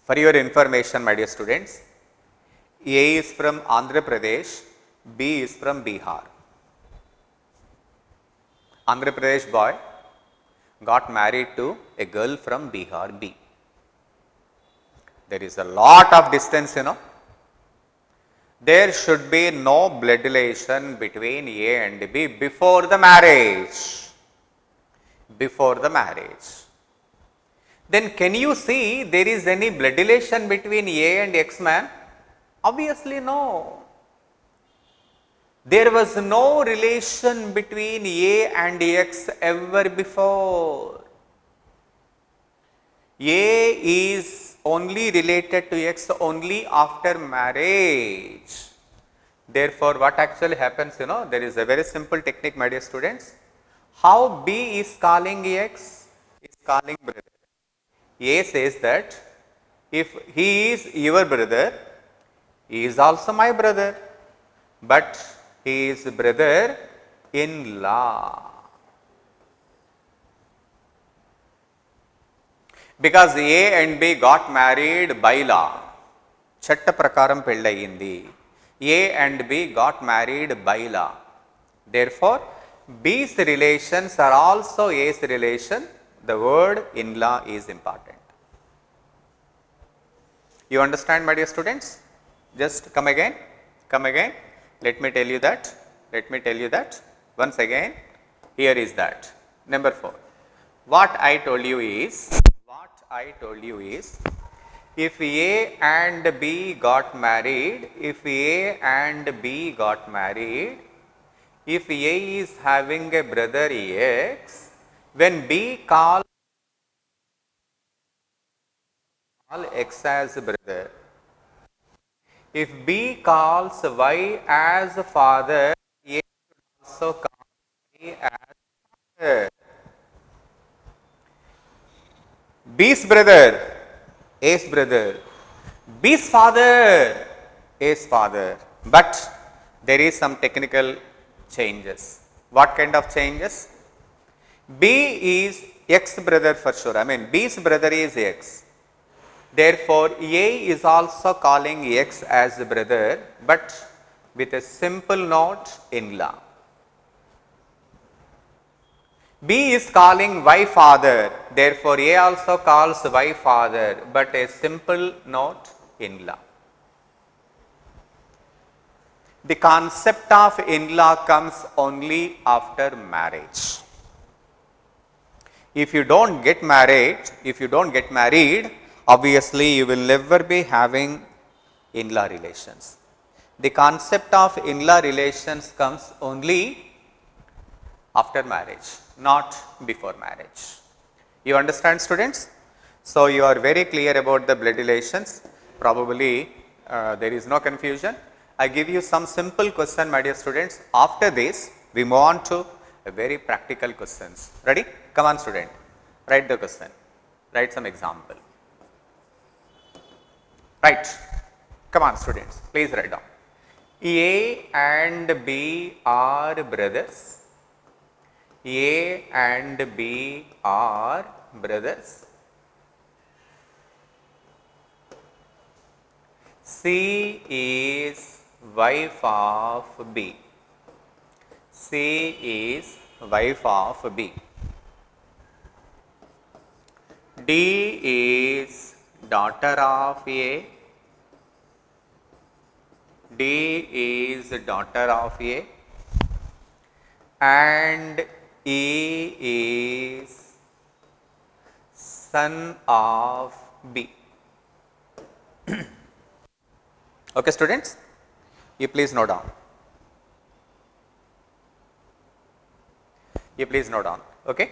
For your information, my dear students, A is from Andhra Pradesh, B is from Bihar. Andhra Pradesh boy got married to a girl from Bihar, B. There is a lot of distance, There should be no blood relation between A and B before the marriage. Before the marriage. Then can you see there is any blood relation between A and X man? Obviously no. There was no relation between A and X ever before. A is only related to X only after marriage. Therefore, what actually happens, there is a very simple technique, my dear students. How B is calling X is calling brother. A says that if he is your brother, he is also my brother, but he is brother in law. Because A and B got married by law. Chatta prakaram pellaiyindi. A and B got married by law. Therefore, B's relations are also A's relation. The word in-law is important. You understand, my dear students? Just come again. Come again. Let me tell you that. Let me tell you that. Once again, here is that. Number 4. What I told you is, if A and B got married, if A is having a brother X, when B calls X as brother, if B calls Y as father, A also calls Y as father. B's brother, A's brother, B's father, A's father. But there is some technical changes. What kind of changes? B is X brother for sure. I mean, B's brother is X. Therefore, A is also calling X as brother, but with a simple note in-law. B is calling Y father, therefore A also calls Y father, but a simple note in-law. The concept of in-law comes only after marriage. If you don't get married, obviously you will never be having in-law relations. The concept of in-law relations comes only after marriage, not before marriage. You understand, students? So, you are very clear about the blood relations. Probably there is no confusion. I give you some simple question, my dear students. After this, we move on to a very practical questions. Ready? Come on, student. Write the question. Write some example. Right. Come on, students. Please write down. A and B are brothers. A and B are brothers. C is wife of B. C is wife of B. D is daughter of A. D is daughter of A. And E is son of B. Okay, students, you please note down. Okay,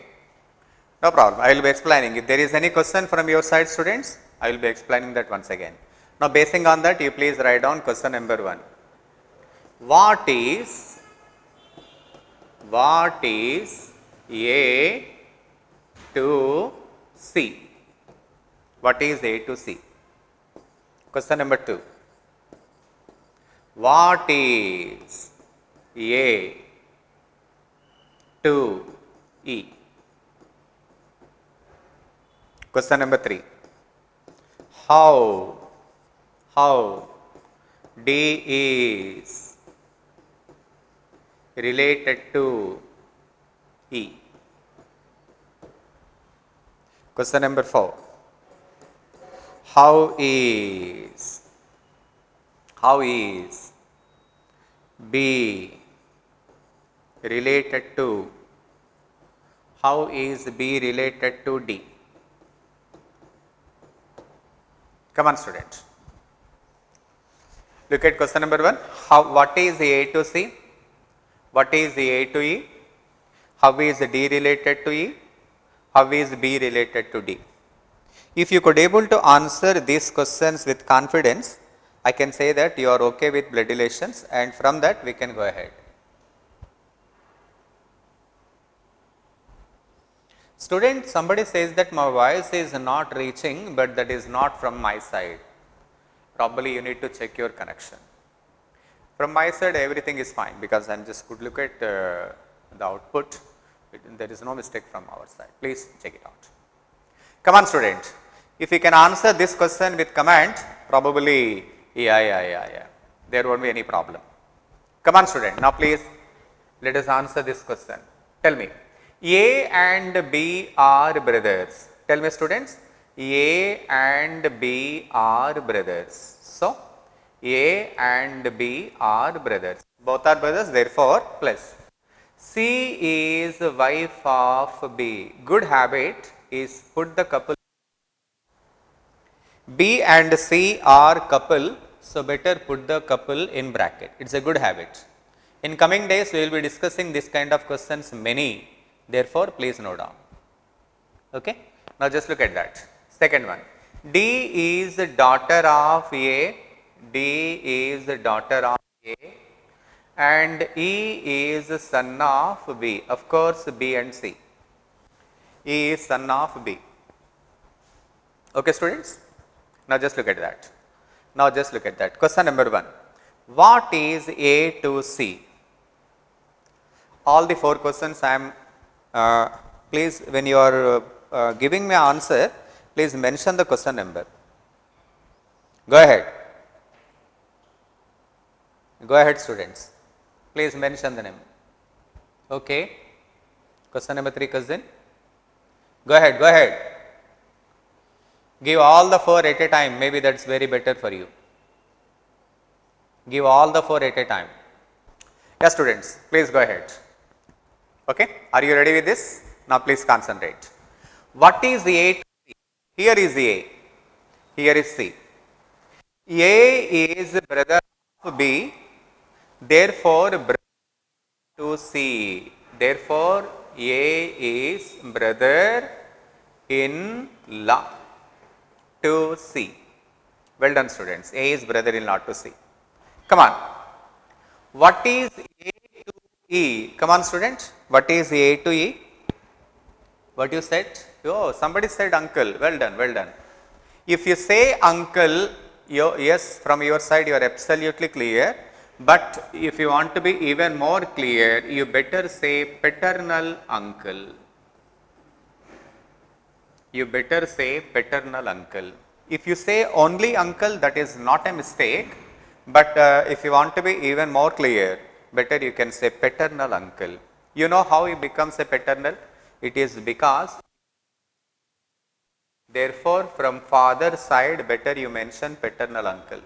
no problem. I will be explaining. If there is any question from your side, students, I will be explaining that once again. Now, basing on that, you please write down question number 1. What is A to C? What is A to C? Question number 2. What is A to E? Question number 3. How D is related to E? Question number 4. How is B related to D? Come on, students. Look at question number 1. What is A to C? What is A to E? How is D related to E? How is B related to D? If you could able to answer these questions with confidence, I can say that you are okay with blood relations, and from that we can go ahead. Student, somebody says that my voice is not reaching, but that is not from my side. Probably you need to check your connection. From my side everything is fine, because I am just could look at the output. There is no mistake from our side. Please check it out. Come on student, if you can answer this question with comment, probably there won't be any problem. Come on student, now please let us answer this question. Tell me, A and B are brothers. Tell me students, A and B are brothers. So, A and B are brothers. Both are brothers, therefore plus. C is wife of B. Good habit is put the couple. B and C are couple, so better put the couple in bracket. It's a good habit. In coming days, we will be discussing this kind of questions many. Therefore, please note down. Okay. Now, just look at that. Second one. D is the daughter of A. D is the daughter of A. And E is the son of B. Of course, B and C. E is son of B. Okay, students. Now, just look at that. Now, just look at that. Question number 1. What is A to C? All the 4 questions I am, please when you are giving me answer, please mention the question number. Go ahead. Go ahead students. Please mention the name. Okay. Question number 3 cousin. Go ahead, go ahead. Give all the 4 at a time, maybe that is very better for you. Give all the 4 at a time. Yes students, please go ahead. Okay, are you ready with this? Now please concentrate. What is A to C? Here is A, here is C. A is brother of B, therefore brother to C. Therefore, A is brother in law to C. Well done students, A is brother in law to C. Come on. What is A to E? Come on student, what is A to E? What you said? Oh, somebody said uncle. Well done, well done. If you say uncle, yes, from your side you are absolutely clear. But if you want to be even more clear, you better say paternal uncle. You better say paternal uncle. If you say only uncle, that is not a mistake. But if you want to be even more clear, better you can say paternal uncle. You know how he becomes a paternal? It is because, therefore, from father side, better you mention paternal uncle.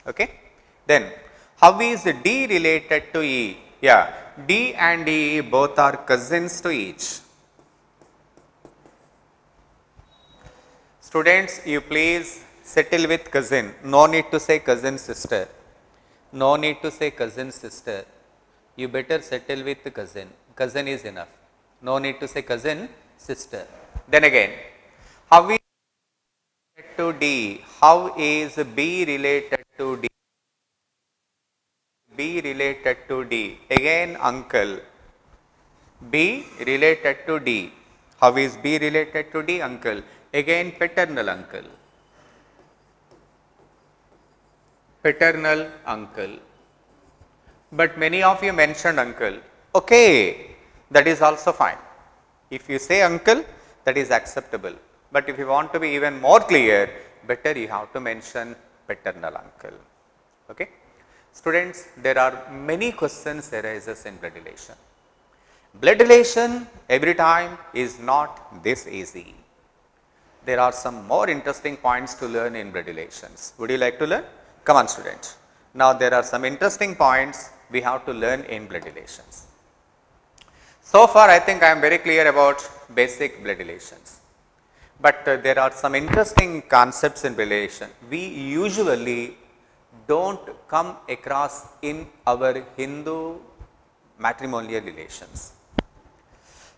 Okay? Then, how is D related to E? Yeah, D and E both are cousins to each. Students, you please settle with cousin. No need to say cousin sister. No need to say cousin sister. You better settle with cousin. Cousin is enough. No need to say cousin sister. Then again, how is B related to D? How is B related to D? B related to D. Again uncle. B related to D. How is B related to D? Uncle. Again paternal uncle. Paternal uncle. But many of you mentioned uncle. Okay, that is also fine. If you say uncle, that is acceptable. But if you want to be even more clear, better you have to mention paternal uncle. Okay. Students, there are many questions arises in blood relation. Blood relation every time is not this easy. There are some more interesting points to learn in blood relations. Would you like to learn? Come on student. Now there are some interesting points we have to learn in blood relations. So far I think I am very clear about basic blood relations. But there are some interesting concepts in relation. We usually don't come across in our Hindu matrimonial relations.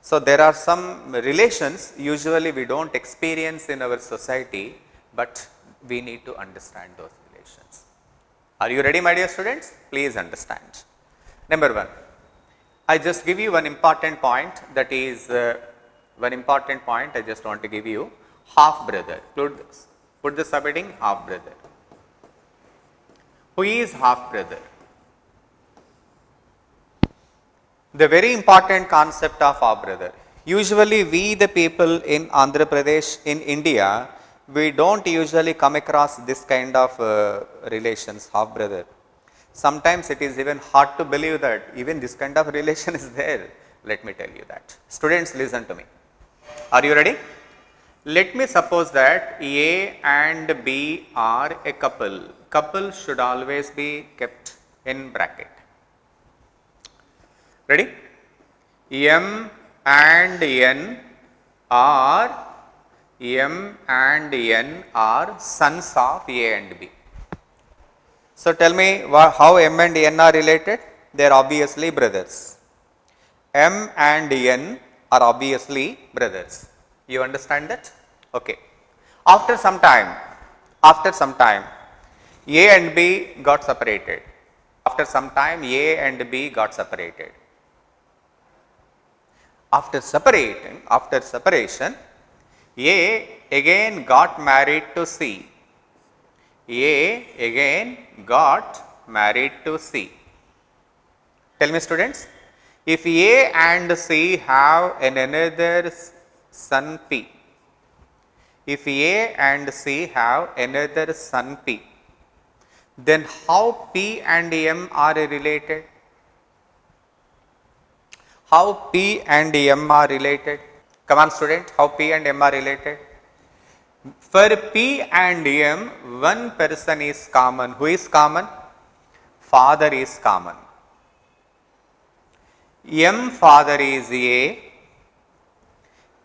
So, there are some relations usually we do not experience in our society, but we need to understand those relations. Are you ready, my dear students? Please understand. Number 1, I just give you one important point, that is one important point I just want to give you, half brother. Put the subheading half brother. Who is half brother? The very important concept of half brother. Usually we the people in Andhra Pradesh, in India, we do not usually come across this kind of relations, half brother. Sometimes it is even hard to believe that even this kind of relation is there. Let me tell you that. Students, listen to me. Are you ready? Let me suppose that A and B are a couple. Couple should always be kept in bracket. Ready? M and N are sons of A and B. So, tell me how M and N are related? They are obviously brothers. M and N are obviously brothers. You understand that? Okay. After some time, A and B got separated. After some time, A and B got separated. After separation, A again got married to C. A again got married to C. Tell me, students, if A and C have another son P, if A and C have another son P, then how P and M are related? How P and M are related? Come on, student, how P and M are related? For P and M, one person is common. Who is common? Father is common. M father is A.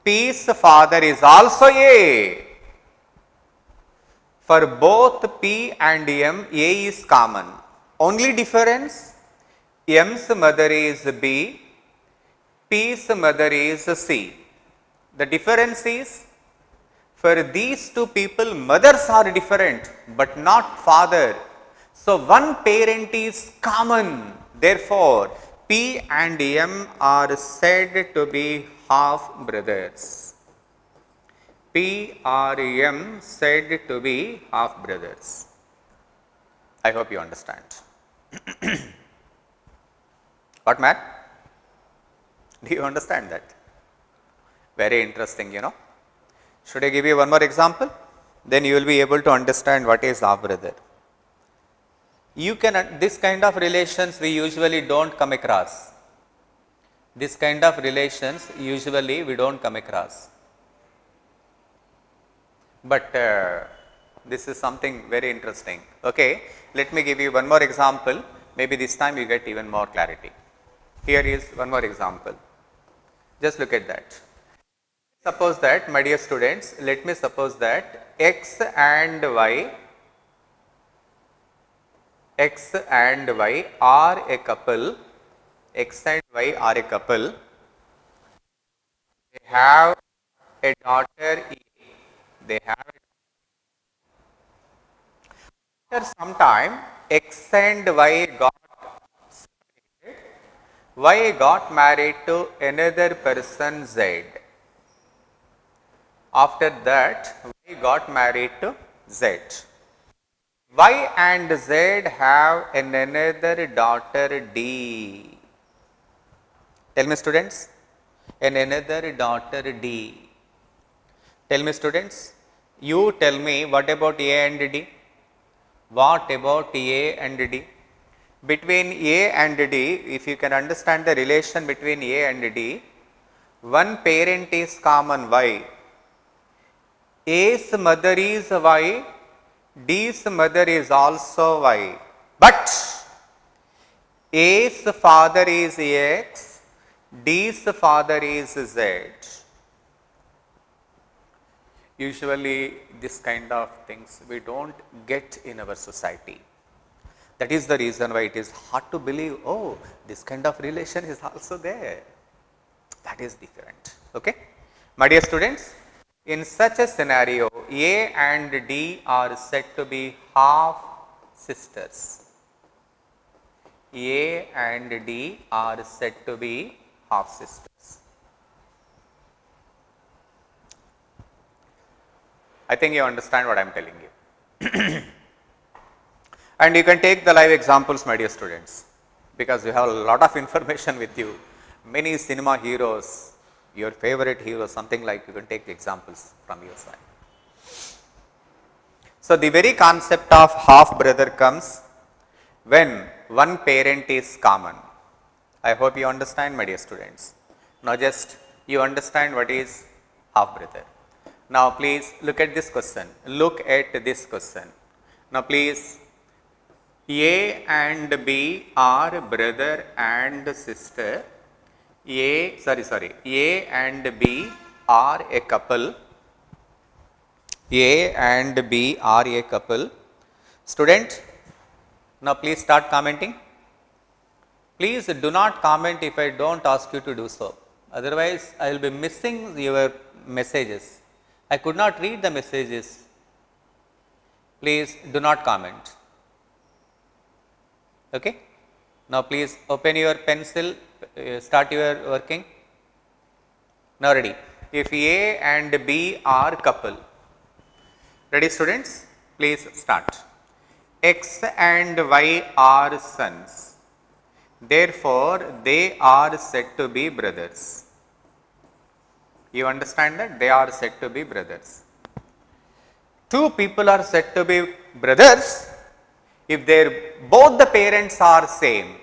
P's father is also A. For both P and M, A is common. Only difference, M's mother is B, P's mother is C. The difference is, for these two people, mothers are different, but not father. So, one parent is common. Therefore, P and M are said to be half brothers. P or M said to be half brothers. I hope you understand. What, man? Do you understand that? Very interesting, you know. Should I give you one more example? Then you will be able to understand what is half brother. You can, this kind of relations we usually do not come across. This kind of relations usually we do not come across. But this is something very interesting. Okay, let me give you one more example. Maybe this time you get even more clarity. Here is one more example. Just look at that. Suppose that, my dear students, let me suppose that X and Y are a couple. X and Y are a couple. They have a daughter E. They have after some time, X and Y got separated. Y got married to another person Z. After that, Y got married to Z. Y and Z have another daughter D. Tell me, students, another daughter D. Tell me, students, you tell me, what about A and D? What about A and D? Between A and D, if you can understand the relation between A and D, one parent is common, Y. A's mother is Y, D's mother is also Y. But A's father is X, D's father is Z. Usually this kind of things we do not get in our society. That is the reason why it is hard to believe, oh, this kind of relation is also there. That is different. Okay. My dear students, in such a scenario, A and D are said to be half sisters. A and D are said to be half sisters. I think you understand what I am telling you. And you can take the live examples, my dear students, because you have a lot of information with you. Many cinema heroes, your favorite hero, something like, you can take examples from your side. So, the very concept of half brother comes when one parent is common. I hope you understand, my dear students. Now, just you understand what is half brother. Now, please look at this question. Look at this question. Now, please, A and B are brother and sister. A and B are a couple. A and B are a couple. Student, now please start commenting. Please do not comment if I don't ask you to do so. Otherwise, I will be missing your messages. I could not read the messages. Please do not comment. Okay. Now, please open your pencil, start your working. Now, ready. If A and B are couple, ready students, please start. X and Y are sons, therefore, they are said to be brothers. You understand that? They are said to be brothers. Two people are said to be brothers if both the parents are same.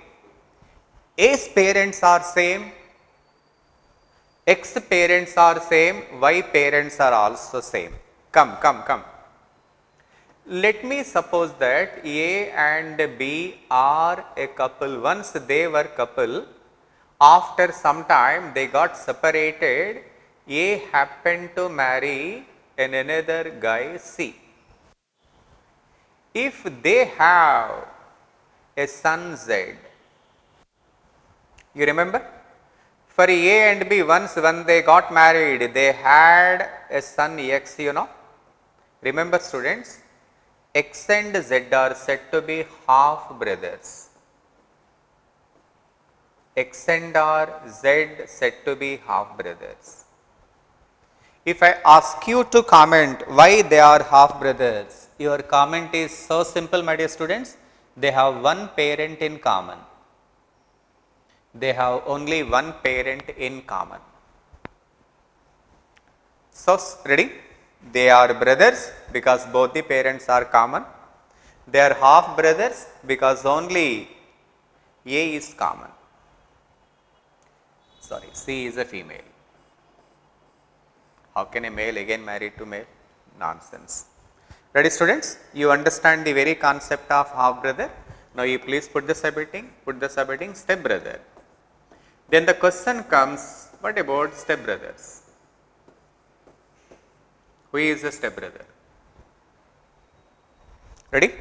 A's parents are same, X parents are same, Y parents are also same. Come. Let me suppose that A and B are a couple. Once they were couple, after some time they got separated. A happened to marry another guy C. If they have a son Z, you remember? For A and B, once when they got married, they had a son X, you know. Remember students, X and Z are said to be half brothers. X and Z said to be half brothers. If I ask you to comment why they are half brothers, your comment is so simple, my dear students. They have one parent in common. They have only one parent in common. So, ready? They are brothers because both the parents are common. They are half brothers because only A is common. Sorry, C is a female. How can a male again married to male? Nonsense. Ready students? You understand the very concept of half brother. Now you please put the subheading step brother. Then the question comes, what about step brothers? Who is a step brother? Ready?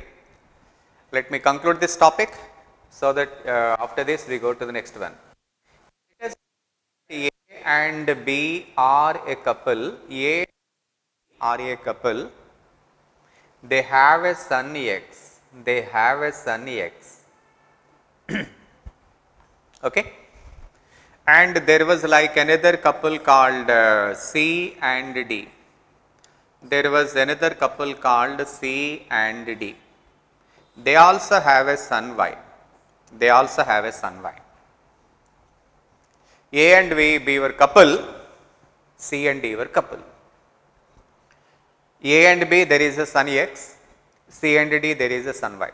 Let me conclude this topic so that after this we go to the next one. A and B are a couple. A are a couple. They have a son X. They have a son X. Okay. And there was like another couple called C and D. There was another couple called C and D. They also have a son Y. They also have a son Y. A and B were couple, C and D were couple. A and B there is a son X, C and D there is a son Y.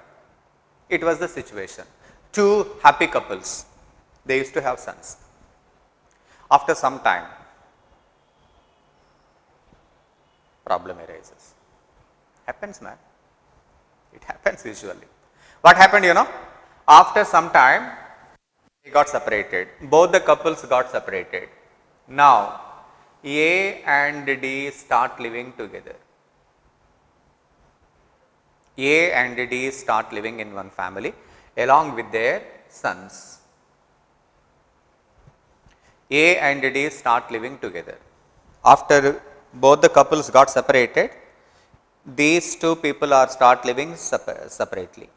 It was the situation. Two happy couples, they used to have sons. After some time, problem arises. Happens, man. It happens usually. What happened, you know? After some time, they got separated. Both the couples got separated. Now, A and D start living together. A and D start living in one family along with their sons. A and D start living together. After both the couples got separated, these two people are start living separately.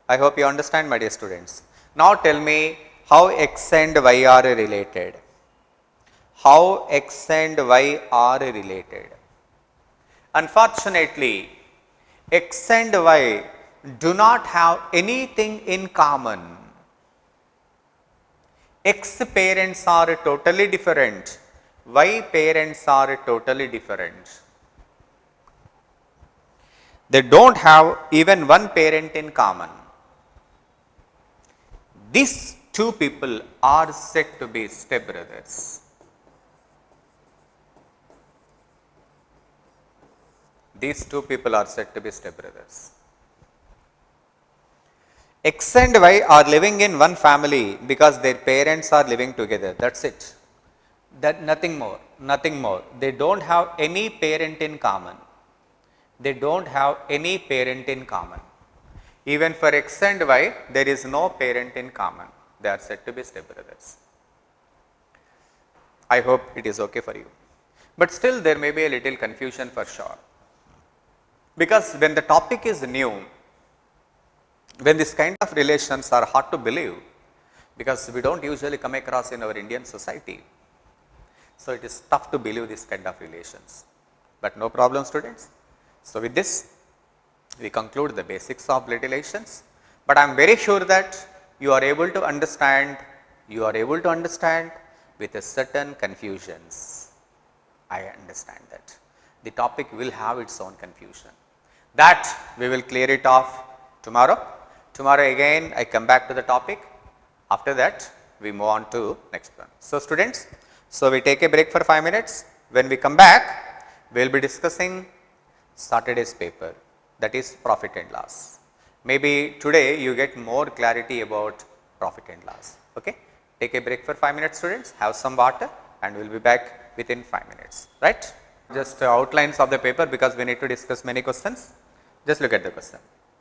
I hope you understand, my dear students. Now tell me how X and Y are related. How X and Y are related. Unfortunately, X and Y do not have anything in common. X parents are totally different. Y parents are totally different. They don't have even one parent in common. These two people are said to be stepbrothers. These two people are said to be stepbrothers. X and Y are living in one family because their parents are living together. That's it. That nothing more, nothing more. They don't have any parent in common. They don't have any parent in common. Even for X and Y, there is no parent in common. They are said to be stepbrothers. I hope it is okay for you. But still there may be a little confusion for sure. Because when the topic is new, when this kind of relations are hard to believe, because we don't usually come across in our Indian society. So it is tough to believe this kind of relations. But no problem, students. So with this, we conclude the basics of blood relations, but I am very sure that you are able to understand with a certain confusions. I understand that the topic will have its own confusion. That we will clear it off tomorrow. Tomorrow again I come back to the topic. After that we move on to next one. So students, so we take a break for 5 minutes. When we come back, we will be discussing Saturday's paper, that is profit and loss. Maybe today you get more clarity about profit and loss. Okay? Take a break for 5 minutes, students, have some water, and we will be back within 5 minutes, right? Just outlines of the paper, because we need to discuss many questions. Just look at the question.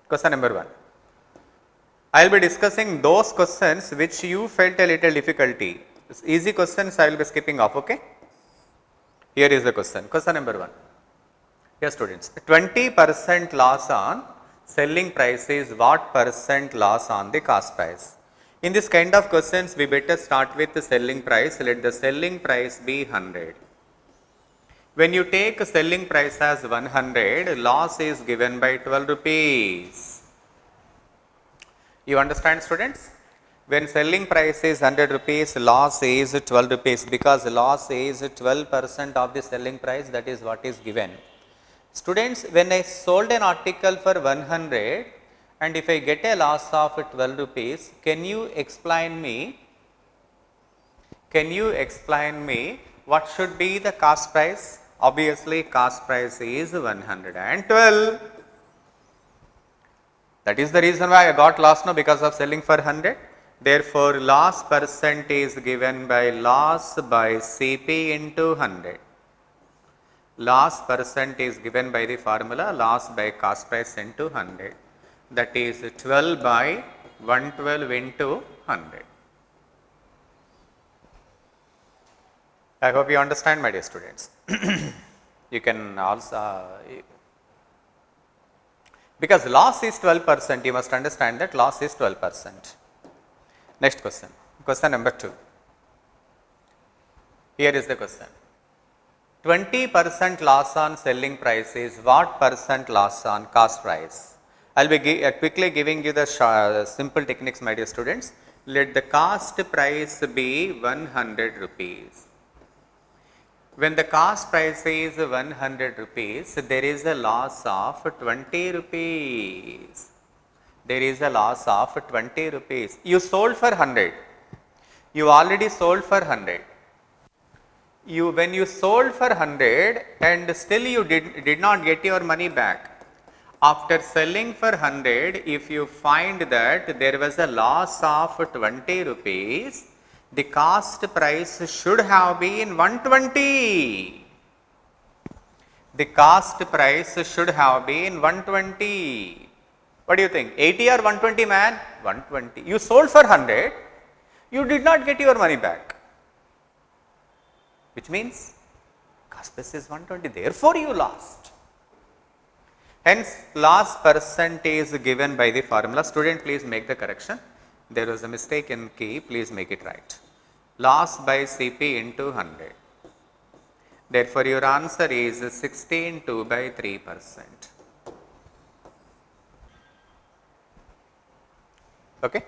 Question number 1. I will be discussing those questions which you felt a little difficulty. Easy questions I will be skipping off, okay? Here is the question. Question number 1. Yes, students, 20% loss on selling price is what percent loss on the cost price? In this kind of questions, we better start with the selling price. Let the selling price be 100. When you take selling price as 100, loss is given by 12 rupees. You understand, students? When selling price is 100 rupees, loss is 12 rupees, because loss is 12% of the selling price, that is what is given. Students, when I sold an article for 100 and if I get a loss of 12 rupees, can you explain me what should be the cost price? Obviously, cost price is 112. That is the reason why I got loss now, because of selling for 100. Therefore, loss percent is given by loss by CP into 100. Loss percent is given by the formula loss by cost price into 100, that is 12 by 112 into 100. I hope you understand, my dear students. You can also, because loss is 12%, you must understand that loss is 12%. Next question, question number 2. Here is the question. 20% loss on selling price is what percent loss on cost price? I will be quickly giving you the simple techniques, my dear students. Let the cost price be 100 rupees. When the cost price is 100 rupees, there is a loss of 20 rupees. There is a loss of 20 rupees. You sold for 100. You already sold for 100. When you sold for 100 and still you did not get your money back. After selling for 100, if you find that there was a loss of 20 rupees, the cost price should have been 120. the cost price should have been 120. What do you think? 80 or 120, man? 120. You sold for 100, you did not get your money back, which means cost price is 120, therefore you lost. Hence, loss percent is given by the formula. Student, please make the correction. There was a mistake in key, please make it right. Loss by CP into 100. Therefore, your answer is 16.2 by 3%. Okay?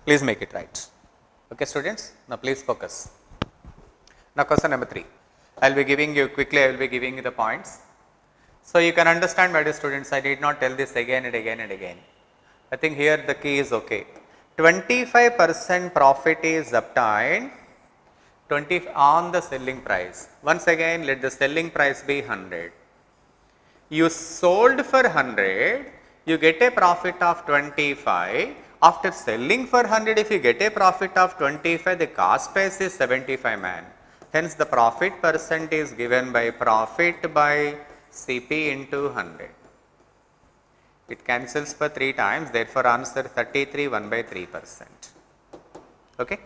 Please make it right. Okay, students? Now, please focus. Now, question number 3. I will be giving you quickly, I will be giving you the points. So, you can understand, my dear students, I need not tell this again and again and again. I think here the key is okay. 25% profit is obtained 20 on the selling price. Once again, let the selling price be 100. You sold for 100, you get a profit of 25. After selling for 100, if you get a profit of 25, the cost price is 75, man. Hence, the profit percent is given by profit by CP into 100. It cancels for 3 times, therefore, answer 33, 1 by 3%. Okay?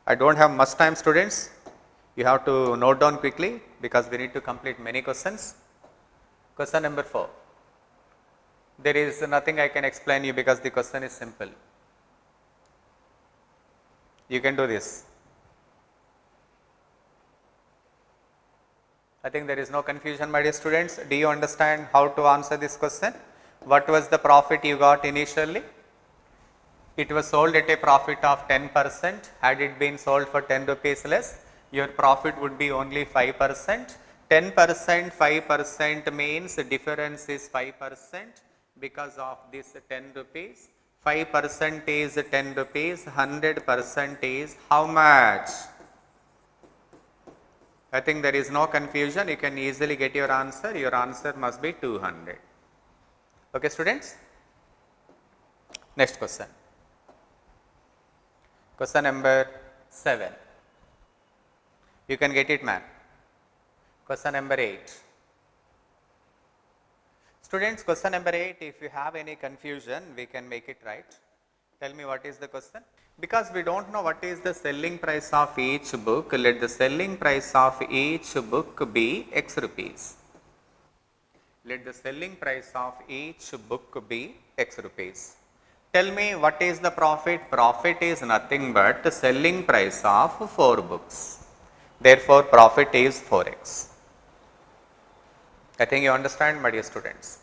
I do not have much time, students. You have to note down quickly because we need to complete many questions. Question number 4. There is nothing I can explain you because the question is simple. You can do this. I think there is no confusion, my dear students. Do you understand how to answer this question? What was the profit you got initially? It was sold at a profit of 10%. Had it been sold for 10 rupees less, your profit would be only 5%. 10%, 5% means the difference is 5% because of this 10 rupees. 5% is 10 rupees, 100% is how much? I think there is no confusion. You can easily get your answer. Your answer must be 200. Okay, students? Next question. Question number 7. You can get it, man. Question number 8. Students, question number 8, if you have any confusion, we can make it right. Tell me what is the question. Because we do not know what is the selling price of each book, let the selling price of each book be X rupees. Let the selling price of each book be X rupees. Tell me what is the profit? Profit is nothing but the selling price of 4 books. Therefore, profit is 4x. I think you understand, my dear students.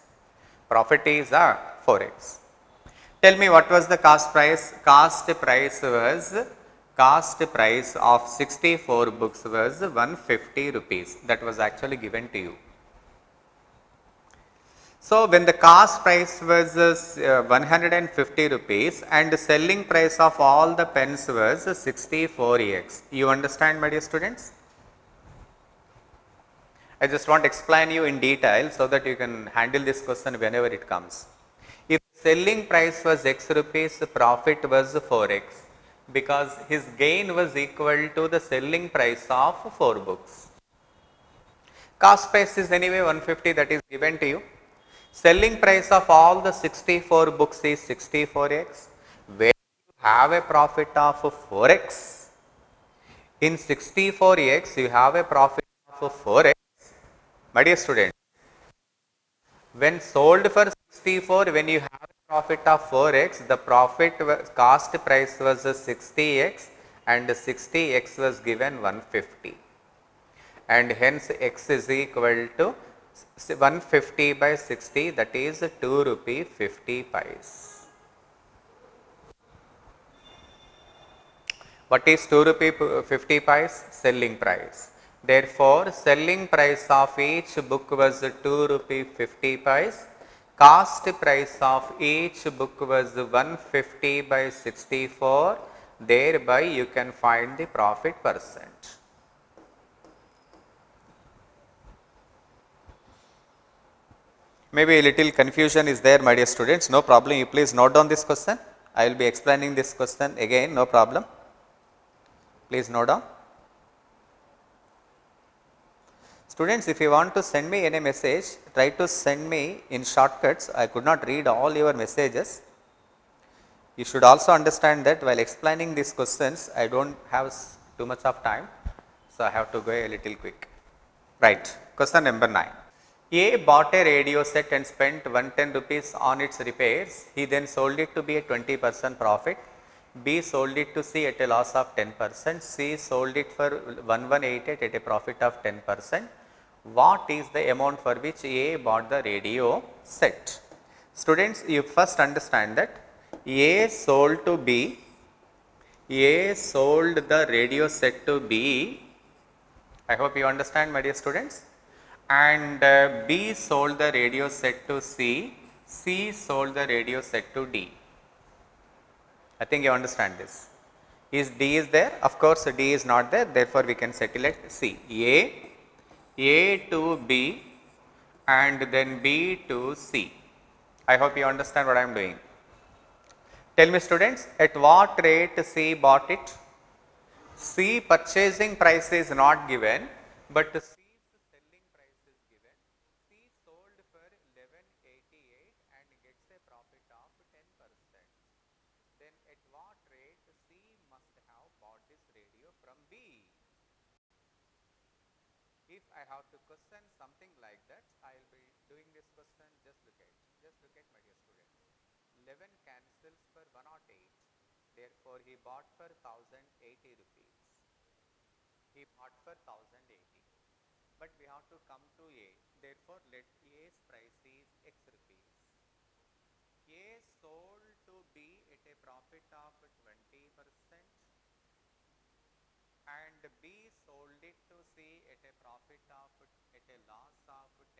Profit is 4x. Tell me what was the cost price? Cost price of 64 books was 150 rupees. That was actually given to you. So, when the cost price was 150 rupees and the selling price of all the pens was 64x. You understand, my dear students? I just want to explain you in detail so that you can handle this question whenever it comes. If selling price was X rupees, profit was 4x because his gain was equal to the selling price of 4 books. Cost price is anyway 150, that is given to you. Selling price of all the 64 books is 64x. Where you have a profit of 4x. In 64x, you have a profit of 4x. My dear students, when sold for 64, when you have a profit of 4x, the profit cost price was 60x and 60x was given 150. And hence, x is equal to 150 by 60, that is 2 rupee 50 paise. What is 2 rupee 50 paise? Selling price. Therefore, selling price of each book was 2 rupee 50 paise. Cost price of each book was 150 by 64. Thereby, you can find the profit percent. Maybe a little confusion is there, my dear students. No problem. You please note down this question. I will be explaining this question again. No problem. Please note down. Students, if you want to send me any message, try to send me in shortcuts. I could not read all your messages. You should also understand that while explaining these questions, I don't have too much of time, so I have to go a little quick. Right, question number 9. A bought a radio set and spent 110 rupees on its repairs. He then sold it to be a 20% profit. B sold it to C at a loss of 10%. C sold it for 1188 at a profit of 10%. What is the amount for which A bought the radio set? Students, you first understand that A sold to B. A sold the radio set to B. I hope you understand, my dear students. And B sold the radio set to C. C sold the radio set to D. I think you understand this. Is D is there? Of course, D is not there. Therefore, we can settle at C. A to B, and then B to C. I hope you understand what I am doing. Tell me, students, at what rate C bought it? C purchasing price is not given, but C's selling price is given. C sold for 1188 and gets a profit of 10%. Then at what rate C must have bought this radio from B? If I have to question something like that, I will be doing this question. Just look at my dear students. 11 cancels for 108. Therefore, he bought for 1080 rupees. He bought for 1080. But we have to come to A. Therefore, let A's price is X rupees. A sold to B at a profit of 20%. And B sold it to C at a profit of at a loss of 10%.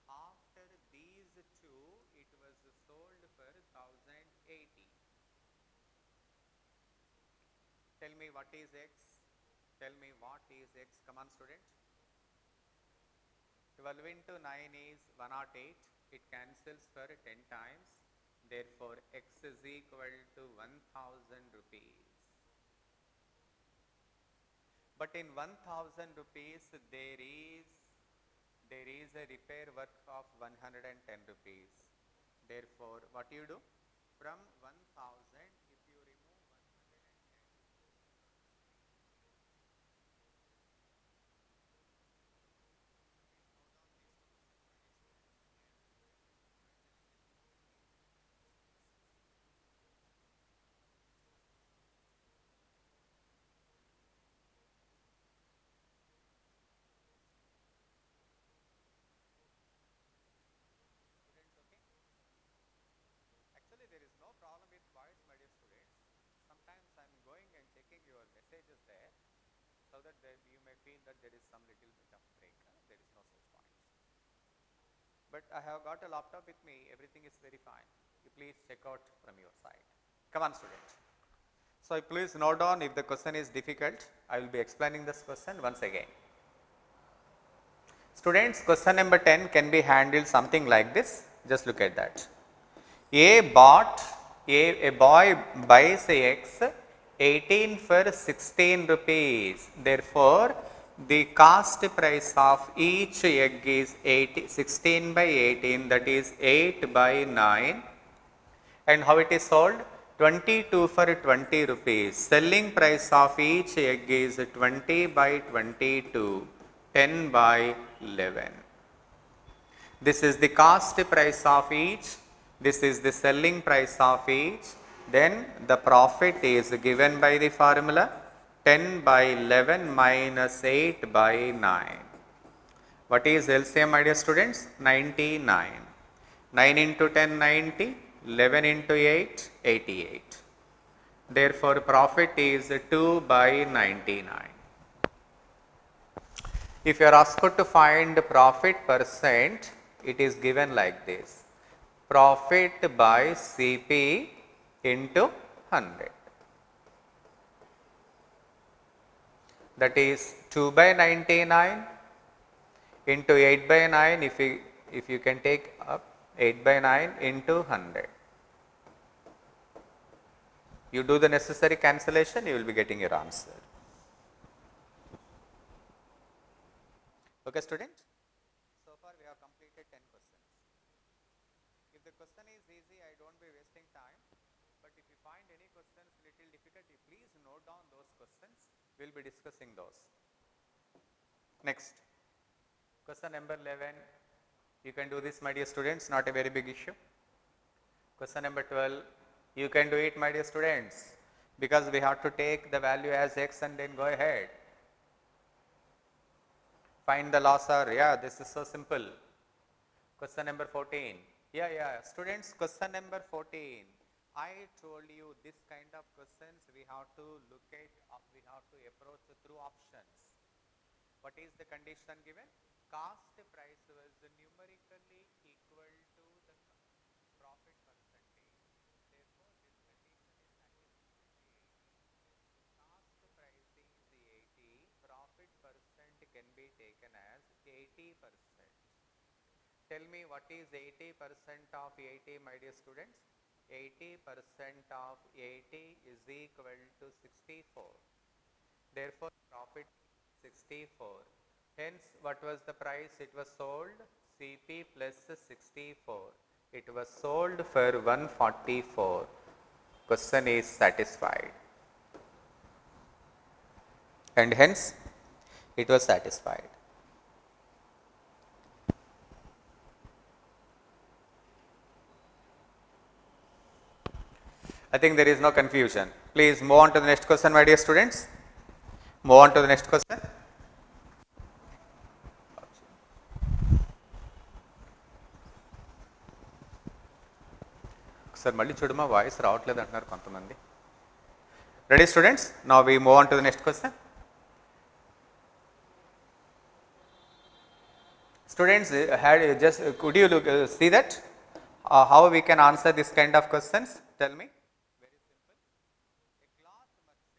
After these two, it was sold for 1080. Tell me what is X? Tell me what is X? Come on, student. 12 into 9 is 108. It cancels for 10 times. Therefore, X is equal to 1000 rupees. But in 1000 rupees, there is a repair work of 110 rupees. Therefore, what you do? From 1000, if you remove 110, actually there is no problem with voice, my dear students. Sometimes I am going and checking your messages there, so that you may feel that there is some little bit of break. There is no such point. But I have got a laptop with me, everything is very fine. You please check out from your side. Come on, student. So please note down, if the question is difficult, I will be explaining this question once again. Students, question number 10 can be handled something like this. Just look at that. A boy buys X 18 for 16 rupees. Therefore, the cost price of each egg is 16 by 18, that is 8 by 9. And how it is sold? 22 for 20 rupees. Selling price of each egg is 20 by 22, 10 by 11. This is the cost price of each. This is the selling price of each. Then the profit is given by the formula 10 by 11 minus 8 by 9. What is LCM, my dear students? 99. 9 into 10, 90. 11 into 8, 88. Therefore, profit is 2 by 99. If you are asked to find profit percent, it is given like this. Profit by CP into 100. That is 2 by 99 into 8 by 9, if you can take up 8 by 9 into 100. You do the necessary cancellation, you will be getting your answer. Okay, student? So far we have completed 10 questions. If the question is easy, I don't be wasting time. But if you find any questions little difficult, you please note down those questions. We will be discussing those. Next, question number 11. You can do this, my dear students, not a very big issue. Question number 12. You can do it, my dear students, because we have to take the value as x and then go ahead. Find the loss or, yeah, this is so simple. Question number 14. Yeah, students, question number 14. I told you this kind of questions we have to look at, we have to approach through options. What is the condition given? Cost price was numerically equal to the profit percentage. Therefore, this condition is satisfied. Cost price is 80, profit percent can be taken as 80%. Tell me what is 80% of 80, my dear students? 80% of 80 is equal to 64. Therefore, profit 64. Hence, what was the price it was sold? CP plus 64. It was sold for 144. Question is satisfied. And hence, it was satisfied. I think there is no confusion. Please move on to the next question, my dear students. Move on to the next question. Sir, malli chuduma voice ravatledu antunaru kontamandi. Ready, students? Now we move on to the next question. Students, could you see that how we can answer this kind of questions? Tell me. Very simple. A cloth merchant,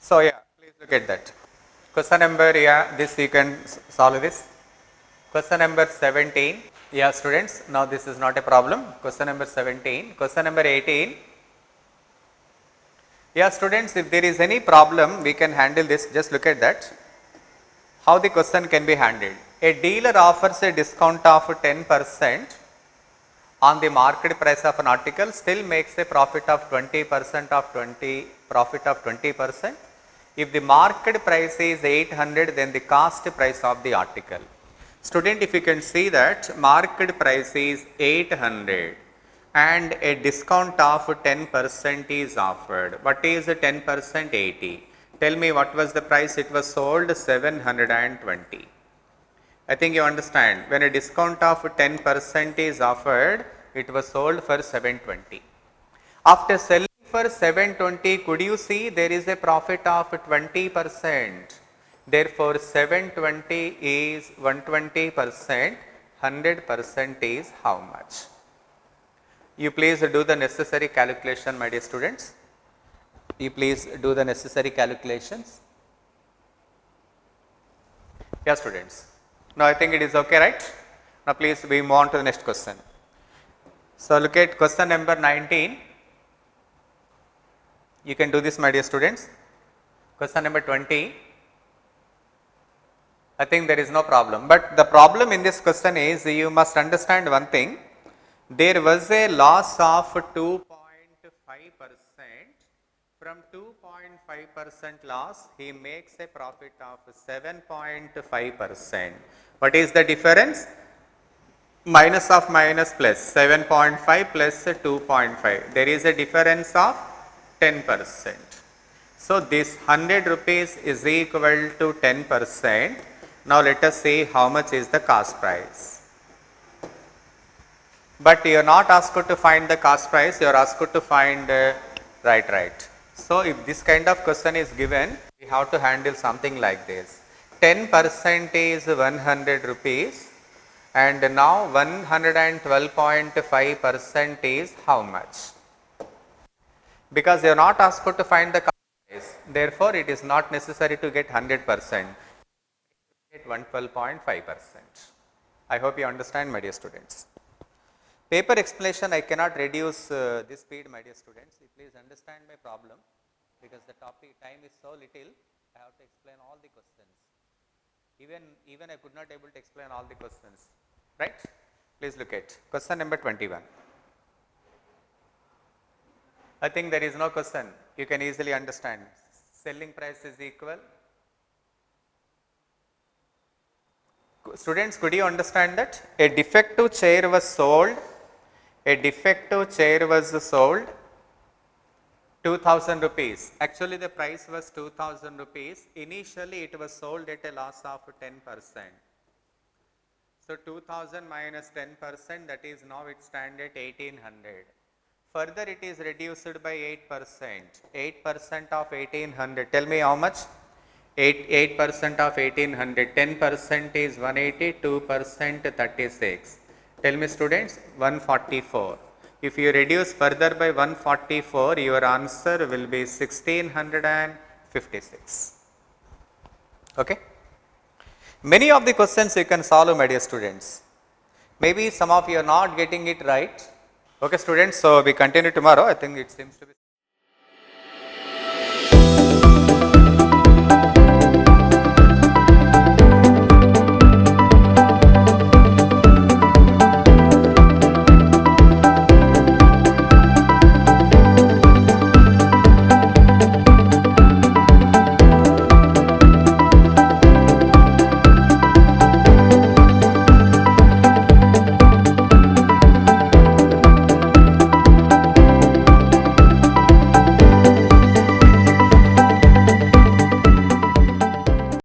so yeah, please look at that. Question number, yeah, this you can solve this. Question number 17. Yeah, students, now this is not a problem. Question number 17. Question number 18. Yeah, students, if there is any problem, we can handle this. Just look at that. How the question can be handled. A dealer offers a discount of 10% on the market price of an article, still makes a profit of 20% of 20%. If the market price is 800, then the cost price of the article. Student, if you can see that market price is 800 and a discount of 10% is offered. What is 10%? 80. Tell me what was the price it was sold? 720. I think you understand. When a discount of 10% is offered, it was sold for 720. After selling for 720, could you see there is a profit of 20%? Therefore, 720 is 120%, 100% is how much? You please do the necessary calculation, my dear students. You please do the necessary calculations. Yeah, students. Now, I think it is okay, right? Now, please we move on to the next question. So, look at question number 19. You can do this, my dear students. Question number 20. I think there is no problem, but the problem in this question is you must understand one thing. there was a loss of 2.5%. From 2.5% loss, he makes a profit of 7.5%. What is the difference? Minus of minus plus 7.5 plus 2.5. There is a difference of 10%. So this 100 rupees is equal to 10%. Now let us see how much is the cost price. But you are not asked to find the cost price, you are asked to find right. So if this kind of question is given, we have to handle something like this. 10% is 100 rupees and now 112.5% is how much? Because you are not asked to find the cost price, therefore it is not necessary to get 100%, get 112.5%. I hope you understand, my dear students. Paper explanation, I cannot reduce this speed, my dear students. Please understand my problem, because the topic time is so little, I have to explain all the questions. Even I could not able to explain all the questions, right? Please look at question number 21. I think there is no question, you can easily understand. Selling price is equal. Students, could you understand that? A defective chair was sold. A defective chair was sold 2000 rupees. Actually the price was 2000 rupees. Initially it was sold at a loss of 10%. So 2000 minus 10%, that is now it stand at 1800. Further it is reduced by 8%. 8% of 1800. Tell me how much? 8% of 1800. 10% is 180, 2% 36. Tell me students, 144. If you reduce further by 144, your answer will be 1656. Okay? Many of the questions you can solve, my dear students. Maybe some of you are not getting it right. Okay students, so we continue tomorrow. I think it seems to be